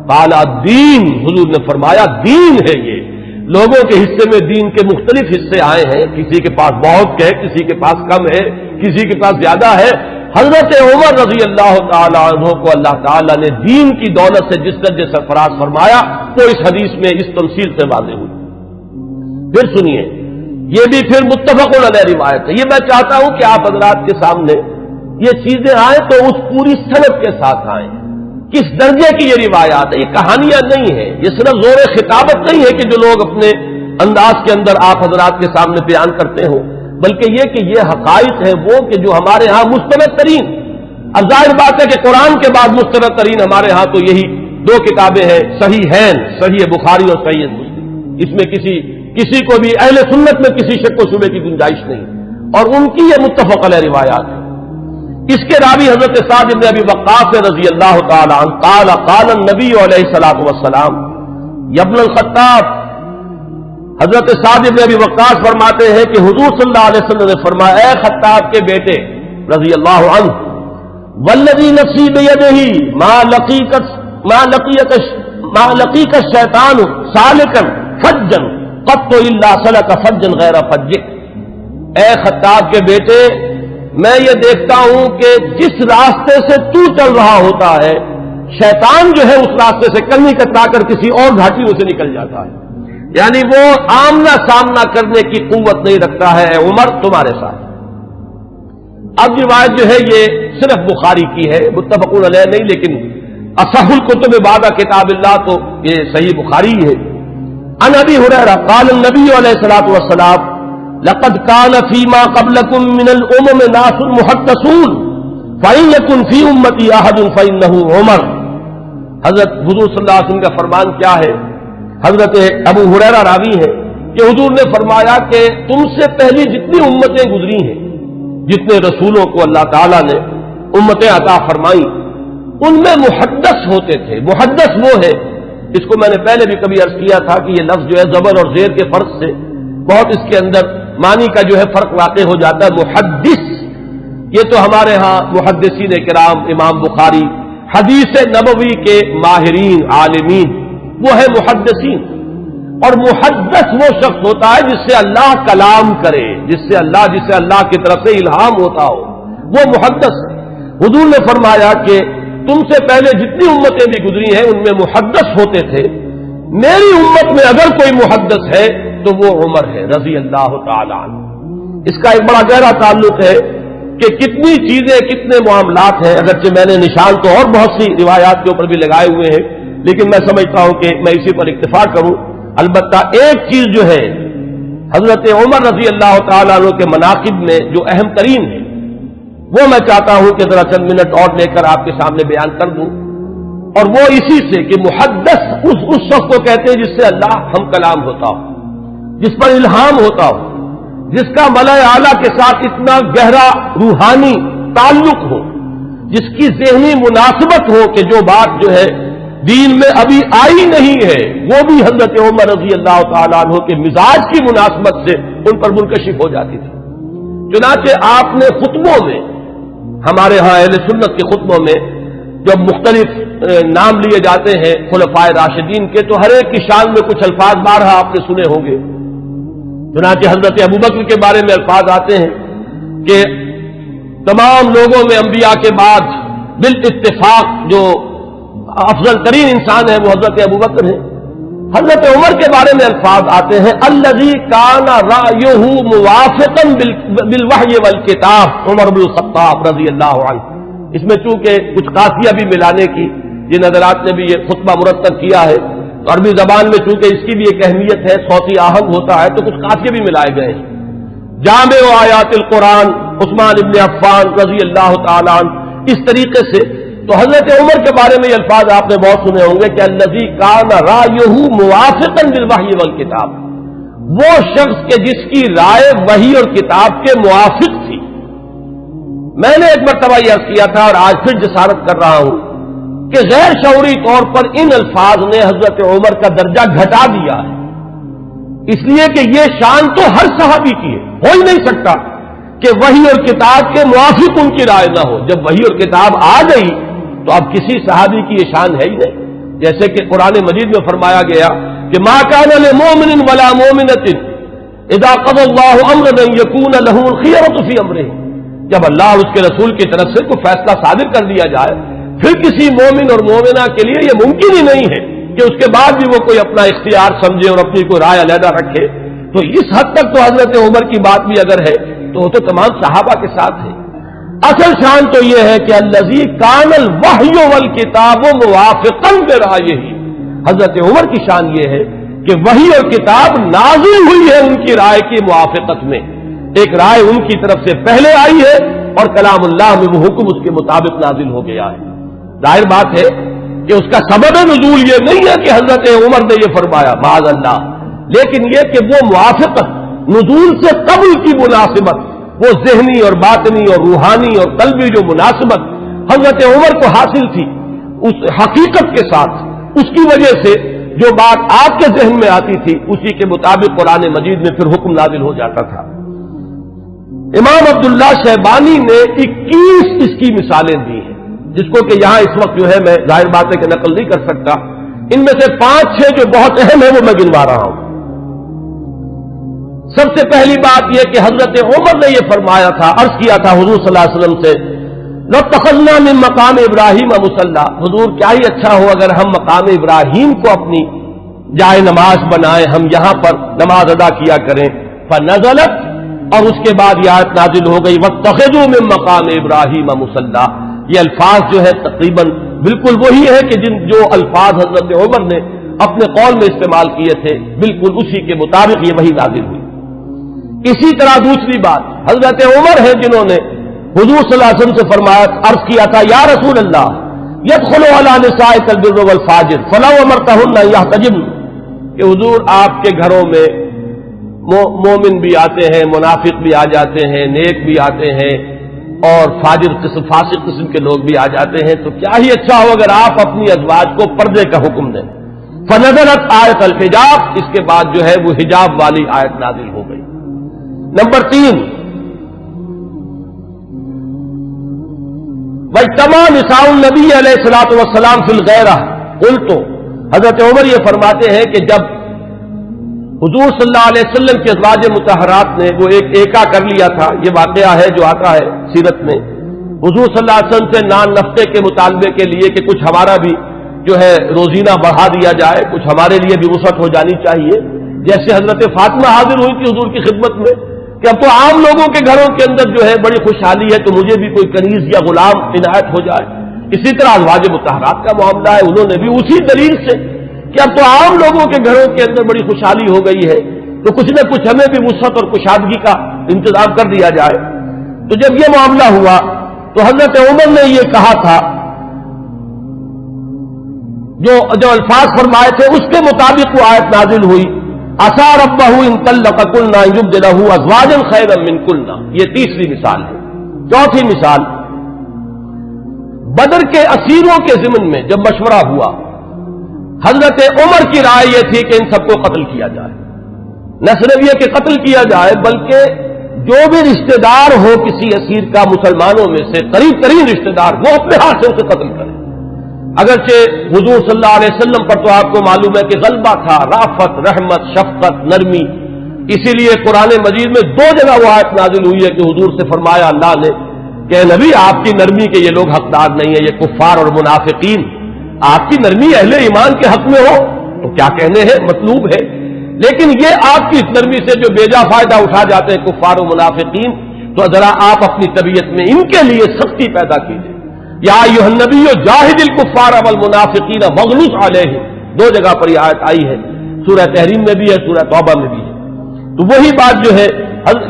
قالا دین، حضور نے فرمایا دین ہے یہ، لوگوں کے حصے میں دین کے مختلف حصے آئے ہیں، کسی کے پاس بہت ہے، کسی کے پاس کم ہے، کسی کے پاس زیادہ ہے۔ حضرت عمر رضی اللہ تعالی عنہ کو اللہ تعالیٰ نے دین کی دولت سے جس درجے سرفراز فرمایا وہ اس حدیث میں اس تمثیل سے واضح ہوئی۔ پھر سنیے، یہ بھی پھر متفق علیہ روایت ہے، یہ میں چاہتا ہوں کہ آپ حضرات کے سامنے یہ چیزیں آئیں تو اس پوری سند کے ساتھ آئیں، کس درجے کی یہ روایات ہے، یہ کہانیاں نہیں ہیں، یہ صرف زور خطابت نہیں ہے کہ جو لوگ اپنے انداز کے اندر آپ حضرات کے سامنے بیان کرتے ہوں، بلکہ یہ کہ یہ حقائق ہیں وہ کہ جو ہمارے ہاں مستند ترین، اب ظاہر بات ہے کہ قرآن کے بعد مستند ترین ہمارے ہاں تو یہی دو کتابیں ہیں، صحیحین، صحیح بخاری اور صحیح مسلم، اس میں کسی کو بھی اہل سنت میں کسی شک و شبے کی گنجائش نہیں، اور ان کی یہ متفق علیہ روایات ہے۔ اس کے راوی حضرت سعد بن ابی وقاص رضی اللہ تعالی عنہ قال قال النبی علیہ الصلوۃ والسلام یا ابن الخطاب، حضرت سعد بن ابی وقاص فرماتے ہیں کہ حضور صلی اللہ علیہ وسلم نے فرمایا، اے خطاب کے بیٹے رضی اللہ عنہ، والذی نفسی بیدہ ما لقیک الشیطان سالکا فجا قط الا سلک فجا غیر فجک، اے خطاب کے بیٹے میں یہ دیکھتا ہوں کہ جس راستے سے تو چل رہا ہوتا ہے شیطان جو ہے اس راستے سے کنی کترا کر کسی اور گھاٹی میں سے نکل جاتا ہے، یعنی وہ آمنا سامنا کرنے کی قوت نہیں رکھتا ہے اے عمر تمہارے ساتھ۔ اب روایت جو ہے یہ صرف بخاری کی ہے، متفق علیہ نہیں، لیکن اصح الکتب بعد کتاب اللہ تو یہ صحیح بخاری ہے۔ عن ابی ہریرہ قال النبی علیہ الصلوۃ والسلام لقد كان فيما قبلكم من الامم ناس محدثون فإن يكن في امتي احد فإنه عمر، حضرت حضور صلی اللہ علیہ وسلم کا فرمان کیا ہے؟ حضرت ابو ہریرہ راوی ہے کہ حضور نے فرمایا کہ تم سے پہلی جتنی امتیں گزری ہیں، جتنے رسولوں کو اللہ تعالیٰ نے امتیں عطا فرمائیں، ان میں محدث ہوتے تھے۔ محدث وہ ہے، اس کو میں نے پہلے بھی کبھی عرض کیا تھا کہ یہ لفظ جو ہے زبر اور زیر کے فرق سے بہت اس کے اندر معنی کا جو ہے فرق واقع ہو جاتا ہے۔ محدث یہ تو ہمارے ہاں محدثین کرام، امام بخاری، حدیث نبوی کے ماہرین عالمین وہ ہے محدثین، اور محدث وہ شخص ہوتا ہے جس سے اللہ کلام کرے، جس سے اللہ کی طرف سے الہام ہوتا ہو، وہ محدث ہے۔ حضور نے فرمایا کہ تم سے پہلے جتنی امتیں بھی گزری ہیں ان میں محدث ہوتے تھے، میری امت میں اگر کوئی محدث ہے تو وہ عمر ہے رضی اللہ تعالی عنہ۔ اس کا ایک بڑا گہرا تعلق ہے کہ کتنی چیزیں، کتنے معاملات ہیں، اگرچہ میں نے نشان تو اور بہت سی روایات کے اوپر بھی لگائے ہوئے ہیں، لیکن میں سمجھتا ہوں کہ میں اسی پر اکتفا کروں۔ البتہ ایک چیز جو ہے حضرت عمر رضی اللہ تعالیٰ عنہ کے مناقب میں جو اہم ترین ہے وہ میں چاہتا ہوں کہ ذرا چند منٹ اور لے کر آپ کے سامنے بیان کر دوں، اور وہ اسی سے کہ محدث اس شخص کو کہتے ہیں جس سے اللہ ہم کلام ہوتا ہو، جس پر الہام ہوتا ہو، جس کا ملأ اعلیٰ کے ساتھ اتنا گہرا روحانی تعلق ہو، جس کی ذہنی مناسبت ہو کہ جو بات جو ہے دین میں ابھی آئی نہیں ہے وہ بھی حضرت عمر رضی اللہ تعالیٰ عنہ کے مزاج کی مناسبت سے ان پر منکشف ہو جاتی تھی۔ چنانچہ آپ نے خطبوں میں، ہمارے ہاں اہل سنت کے خطبوں میں جب مختلف نام لیے جاتے ہیں خلفائے راشدین کے، تو ہر ایک کی شان میں کچھ الفاظ بارہا آپ نے سنے ہوں گے۔ چنانچہ حضرت ابوبکر کے بارے میں الفاظ آتے ہیں کہ تمام لوگوں میں انبیاء کے بعد بالاتفاق جو افضل ترین انسان ہے وہ حضرت ابوبکر ہے. حضرت عمر کے بارے میں الفاظ آتے ہیں الذی کان رأیہ موافقا بالوحی والکتاب، عمر بن الخطاب رضی اللہ عنہ. اس میں چونکہ کچھ قافیہ بھی ملانے کی جن حضرات نے بھی یہ خطبہ مرتب کیا ہے، عربی زبان میں چونکہ اس کی بھی ایک اہمیت ہے، صوتی آہنگ ہوتا ہے تو کچھ قافیے بھی ملائے گئے ہیں. جامع آیات القرآن عثمان ابن عفان رضی اللہ تعالیٰ عنہ، اس طریقے سے. تو حضرت عمر کے بارے میں یہ الفاظ آپ نے بہت سنے ہوں گے کہ الذی کان رأیہ موافقا بالوحی والکتاب، وہ شخص کے جس کی رائے وحی اور کتاب کے موافق تھی. میں نے ایک مرتبہ یہ عرض کیا تھا اور آج پھر جسارت کر رہا ہوں کہ غیر شعوری طور پر ان الفاظ نے حضرت عمر کا درجہ گھٹا دیا ہے، اس لیے کہ یہ شان تو ہر صحابی کی ہے. ہو ہی نہیں سکتا کہ وحی اور کتاب کے موافق ان کی رائے نہ ہو. جب وحی اور کتاب آ گئی تو اب کسی صحابی کی یہ شان ہے ہی نہیں. جیسے کہ قرآن مجید میں فرمایا گیا کہ ما کان لمؤمن ولا مؤمنۃ اذا قضى الله امرا ان يكون له الخيرة في امره. جب اللہ اور اس کے رسول کی طرف سے کوئی فیصلہ صادر کر دیا جائے پھر کسی مومن اور مومنہ کے لیے یہ ممکن ہی نہیں ہے کہ اس کے بعد بھی وہ کوئی اپنا اختیار سمجھے اور اپنی کوئی رائے علیحدہ رکھے. تو اس حد تک تو حضرت عمر کی بات بھی اگر ہے تو وہ تو تمام صحابہ کے ساتھ ہے. اصل شان تو یہ ہے کہ الذی کان الوحی والکتاب موافقا برأیہ. حضرت عمر کی شان یہ ہے کہ وحی اور کتاب نازل ہوئی ہے ان کی رائے کی موافقت میں. ایک رائے ان کی طرف سے پہلے آئی ہے اور کلام اللہ میں وہ حکم اس کے مطابق نازل ہو گیا ہے. ظاہر بات ہے کہ اس کا سبب نزول یہ نہیں ہے کہ حضرت عمر نے یہ فرمایا معاذ اللہ، لیکن یہ کہ وہ موافقت نزول سے قبل کی مناسبت، وہ ذہنی اور باطنی اور روحانی اور قلبی جو مناسبت حضرت عمر کو حاصل تھی اس حقیقت کے ساتھ، اس کی وجہ سے جو بات آپ کے ذہن میں آتی تھی اسی کے مطابق قرآن مجید میں پھر حکم نازل ہو جاتا تھا. امام عبداللہ شیبانی نے 21 اس کی مثالیں دی ہیں، جس کو کہ یہاں اس وقت جو ہے میں ظاہر بات ہے کہ نقل نہیں کر سکتا. ان میں سے 5-6 جو بہت اہم ہیں وہ میں گنوا رہا ہوں. سب سے پہلی بات یہ کہ حضرت عمر نے یہ فرمایا تھا، عرض کیا تھا حضور صلی اللہ علیہ وسلم سے لَاتَّخَذْنَا مِن مقام ابراہیم مصلی. حضور کیا ہی اچھا ہو اگر ہم مقام ابراہیم کو اپنی جائے نماز بنائیں، ہم یہاں پر نماز ادا کیا کریں. فنزلت، اور اس کے بعد یہ آیت نازل ہو گئی وَاتَّخِذُوا مِن مقام ابراہیم مصلی. یہ الفاظ جو ہے تقریباً بالکل وہی ہے کہ جو الفاظ حضرت عمر نے اپنے قول میں استعمال کیے تھے بالکل اسی کے مطابق یہ وہی نازل ہوئی. اسی طرح دوسری بات حضرت عمر ہیں جنہوں نے حضور صلی اللہ علیہ وسلم سے فرمایا، عرض کیا تھا یا رسول اللہ يدخل على نسائك البر والفاجر فلا امرتهن ان يحتجبن، کہ حضور آپ کے گھروں میں مومن بھی آتے ہیں، منافق بھی آ جاتے ہیں، نیک بھی آتے ہیں اور فاسق قسم کے لوگ بھی آ جاتے ہیں، تو کیا ہی اچھا ہو اگر آپ اپنی ازواج کو پردے کا حکم دیں. فنزلت آیت الحجاب، اس کے بعد جو ہے وہ حجاب والی آیت نازل ہو گئی. نمبر 3 واجتمع نساء النبی علیہ الصلوۃ والسلام فی الغیرہ. قلت، حضرت عمر یہ فرماتے ہیں کہ جب حضور صلی اللہ علیہ وسلم کے ازواج مطہرات نے وہ ایک ایکا کر لیا تھا، یہ واقعہ ہے جو آتا ہے سیرت میں، حضور صلی اللہ علیہ وسلم سے نان نفقے کے مطالبے کے لیے کہ کچھ ہمارا بھی جو ہے روزینہ بڑھا دیا جائے، کچھ ہمارے لیے بھی وسعت ہو جانی چاہیے. جیسے حضرت فاطمہ حاضر ہوئی تھی حضور کی خدمت میں کہ اب تو عام لوگوں کے گھروں کے اندر جو ہے بڑی خوشحالی ہے تو مجھے بھی کوئی کنیز یا غلام عنایت ہو جائے. اسی طرح ازواج مطہرات کا معاملہ ہے، انہوں نے بھی اسی دلیل سے کہ اب تو عام لوگوں کے گھروں کے اندر بڑی خوشحالی ہو گئی ہے تو کچھ نہ کچھ ہمیں بھی وسعت اور کشادگی کا انتظام کر دیا جائے. تو جب یہ معاملہ ہوا تو حضرت عمر نے یہ کہا تھا، جو الفاظ فرمائے تھے اس کے مطابق وہ آیت نازل ہوئی عسى ربه ان طلقكن ان يبدله ازواجا خيرا منكن. یہ تیسری مثال ہے. چوتھی مثال، بدر کے اسیروں کے ضمن میں جب مشورہ ہوا حضرت عمر کی رائے یہ تھی کہ ان سب کو قتل کیا جائے. نہ صرف یہ کہ قتل کیا جائے بلکہ جو بھی رشتہ دار ہو کسی اسیر کا مسلمانوں میں سے قریب ترین رشتہ دار وہ اپنے ہاتھ سے اسے قتل کرے. اگرچہ حضور صلی اللہ علیہ وسلم پر تو آپ کو معلوم ہے کہ غلبہ تھا، رافت، رحمت، شفقت، نرمی، اسی لیے قرآن مجید میں 2 جگہ وہ آیت نازل ہوئی ہے کہ حضور سے فرمایا اللہ نے کہ نبی آپ کی نرمی کے یہ لوگ حقدار نہیں ہیں، یہ کفار اور منافقین، آپ کی نرمی اہل ایمان کے حق میں ہو تو کیا کہنے ہیں، مطلوب ہے، لیکن یہ آپ کی اس نرمی سے جو بیجا فائدہ اٹھا جاتے ہیں کفار و منافقین، تو ذرا آپ اپنی طبیعت میں ان کے لیے سختی پیدا کیجیے۔ یا ایھا النبی جاہد الکفار والمنافقین واغلظ علیہم، 2 جگہ پر یہ آیت آئی ہے، سورہ تحریم میں بھی ہے، سورہ توبہ میں بھی ہے۔ تو وہی بات جو ہے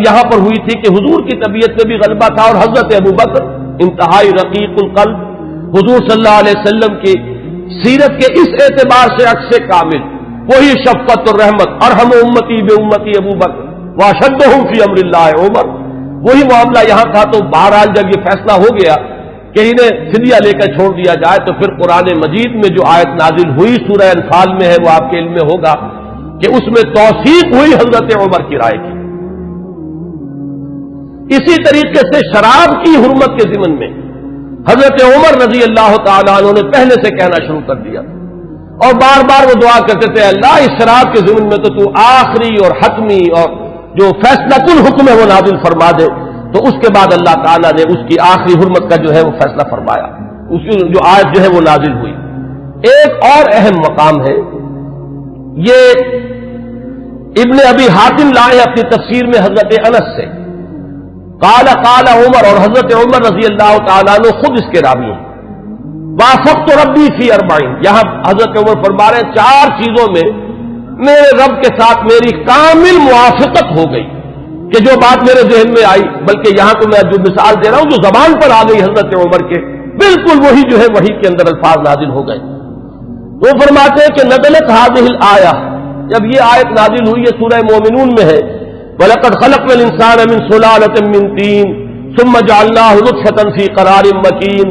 یہاں پر ہوئی تھی کہ حضور کی طبیعت میں بھی غلبہ تھا، اور حضرت ابوبکر انتہائی رقیق القلب، حضور صلی اللہ علیہ وسلم کی سیرت کے اس اعتبار سے عکس کامل، وہی شفقت اور رحمت، ارحم امتی بامتی ابوبکر واشدہم فی امر اللہ عمر، وہی معاملہ یہاں تھا۔ تو بہرحال جب یہ فیصلہ ہو گیا کہ انہیں فدیہ لے کر چھوڑ دیا جائے، تو پھر قرآن مجید میں جو آیت نازل ہوئی سورہ انفال میں ہے، وہ آپ کے علم میں ہوگا کہ اس میں توثیق ہوئی حضرت عمر کی رائے کی۔ اسی طریقے سے شراب کی حرمت کے ضمن میں حضرت عمر رضی اللہ تعالیٰ عنہ نے پہلے سے کہنا شروع کر دیا، اور بار بار وہ دعا کرتے تھے اللہ اس شراب کے ضمن میں تو آخری اور حتمی اور جو فیصلہ کن حکم ہے وہ نازل فرما دے۔ تو اس کے بعد اللہ تعالیٰ نے اس کی آخری حرمت کا جو ہے وہ فیصلہ فرمایا، اس کی جو آیت جو ہے وہ نازل ہوئی۔ ایک اور اہم مقام ہے، یہ ابن ابی حاتم لائے اپنی تفسیر میں حضرت انس سے، قال عمر، اور حضرت عمر رضی اللہ تعالیٰ عنہ خود اس کے راوی ہیں، وافقت ربی فی 40، یہاں حضرت عمر فرما رہے ہیں 4 چیزوں میں میرے رب کے ساتھ میری کامل موافقت ہو گئی کہ جو بات میرے ذہن میں آئی، بلکہ یہاں تو میں جو مثال دے رہا ہوں جو زبان پر آ گئی حضرت عمر کے، بالکل وہی جو ہے وہی کے اندر الفاظ نازل ہو گئے۔ وہ فرماتے ہیں کہ نزلت هذه الآیہ، جب یہ آیت نازل ہوئی ہے سورہ مومنون میں ہے، وَلَقَدْ خَلَقْنَا الْإِنسَانَ مِنْ سُلَالَةٍ مِنْ طِينٍ ثُمَّ جَعَلْنَاهُ نُطْفَةً فِي قَرَارٍ مَكِينٍ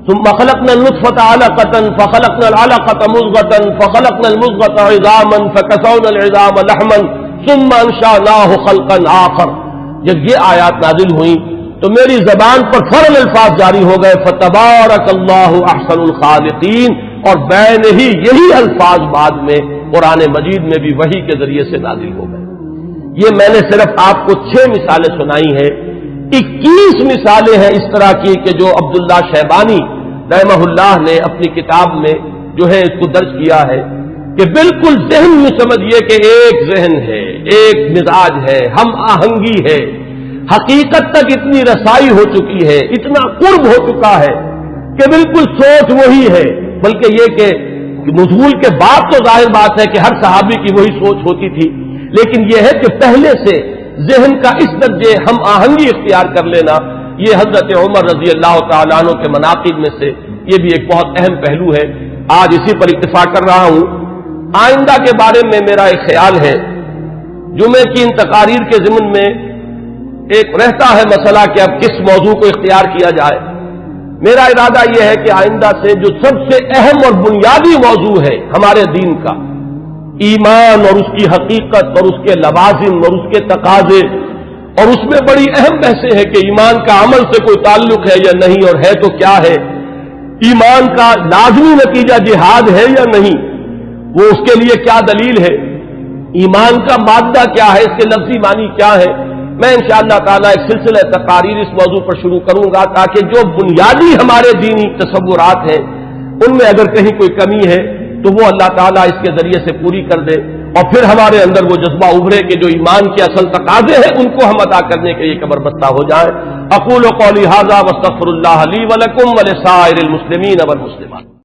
ثُمَّ خَلَقْنَا النُّطْفَةَ عَلَقَةً فَخَلَقْنَا الْعَلَقَةَ مُضْغَةً فَخَلَقْنَا الْمُضْغَةَ عِظَامًا فَكَسَوْنَا الْعِظَامَ لَحْمًا ثُمَّ أَنشَأْنَاهُ خَلْقًا آخَرَ۔ جب یہ آیات نازل ہوئیں تو میری زبان پر فوراً الفاظ جاری ہو گئے، فَتَبَارَكَ اللَّهُ أَحْسَنُ الْخَالِقِينَ، اور بین ہی یہی الفاظ بعد میں قرآن مجید میں بھی وحی کے ذریعے سے نازل ہو گئے۔ یہ میں نے صرف آپ کو 6 مثالیں سنائی ہیں، 21 مثالیں ہیں اس طرح کی کہ جو عبداللہ شیبانی رحمہ اللہ نے اپنی کتاب میں جو ہے اس کو درج کیا ہے، کہ بالکل ذہن میں سمجھیے کہ ایک ذہن ہے، ایک مزاج ہے، ہم آہنگی ہے، حقیقت تک اتنی رسائی ہو چکی ہے، اتنا قرب ہو چکا ہے کہ بالکل سوچ وہی ہے، بلکہ یہ کہ نزول کے بعد تو ظاہر بات ہے کہ ہر صحابی کی وہی سوچ ہوتی تھی، لیکن یہ ہے کہ پہلے سے ذہن کا اس درجے ہم آہنگی اختیار کر لینا، یہ حضرت عمر رضی اللہ تعالیٰ عنہ کے مناقب میں سے یہ بھی ایک بہت اہم پہلو ہے۔ آج اسی پر اتفاق کر رہا ہوں۔ آئندہ کے بارے میں میرا ایک خیال ہے، جمعے کی ان تقاریر کے ضمن میں ایک رہتا ہے مسئلہ کہ اب کس موضوع کو اختیار کیا جائے۔ میرا ارادہ یہ ہے کہ آئندہ سے جو سب سے اہم اور بنیادی موضوع ہے ہمارے دین کا، ایمان اور اس کی حقیقت اور اس کے لوازم اور اس کے تقاضے، اور اس میں بڑی اہم بحثیں ہیں کہ ایمان کا عمل سے کوئی تعلق ہے یا نہیں، اور ہے تو کیا ہے، ایمان کا لازمی نتیجہ جہاد ہے یا نہیں، وہ اس کے لیے کیا دلیل ہے، ایمان کا مادہ کیا ہے، اس کے لفظی معنی کیا ہے۔ میں انشاءاللہ تعالیٰ ایک سلسلہ تقاریر اس موضوع پر شروع کروں گا تاکہ جو بنیادی ہمارے دینی تصورات ہیں ان میں اگر کہیں کوئی کمی ہے تو وہ اللہ تعالیٰ اس کے ذریعے سے پوری کر دے، اور پھر ہمارے اندر وہ جذبہ ابھرے کہ جو ایمان کے اصل تقاضے ہیں ان کو ہم ادا کرنے کے لیے کمر بستہ ہو جائیں۔ اقول قولی ھذا واستغفر اللہ لی ولکم ولسائر المسلمین والمسلمات۔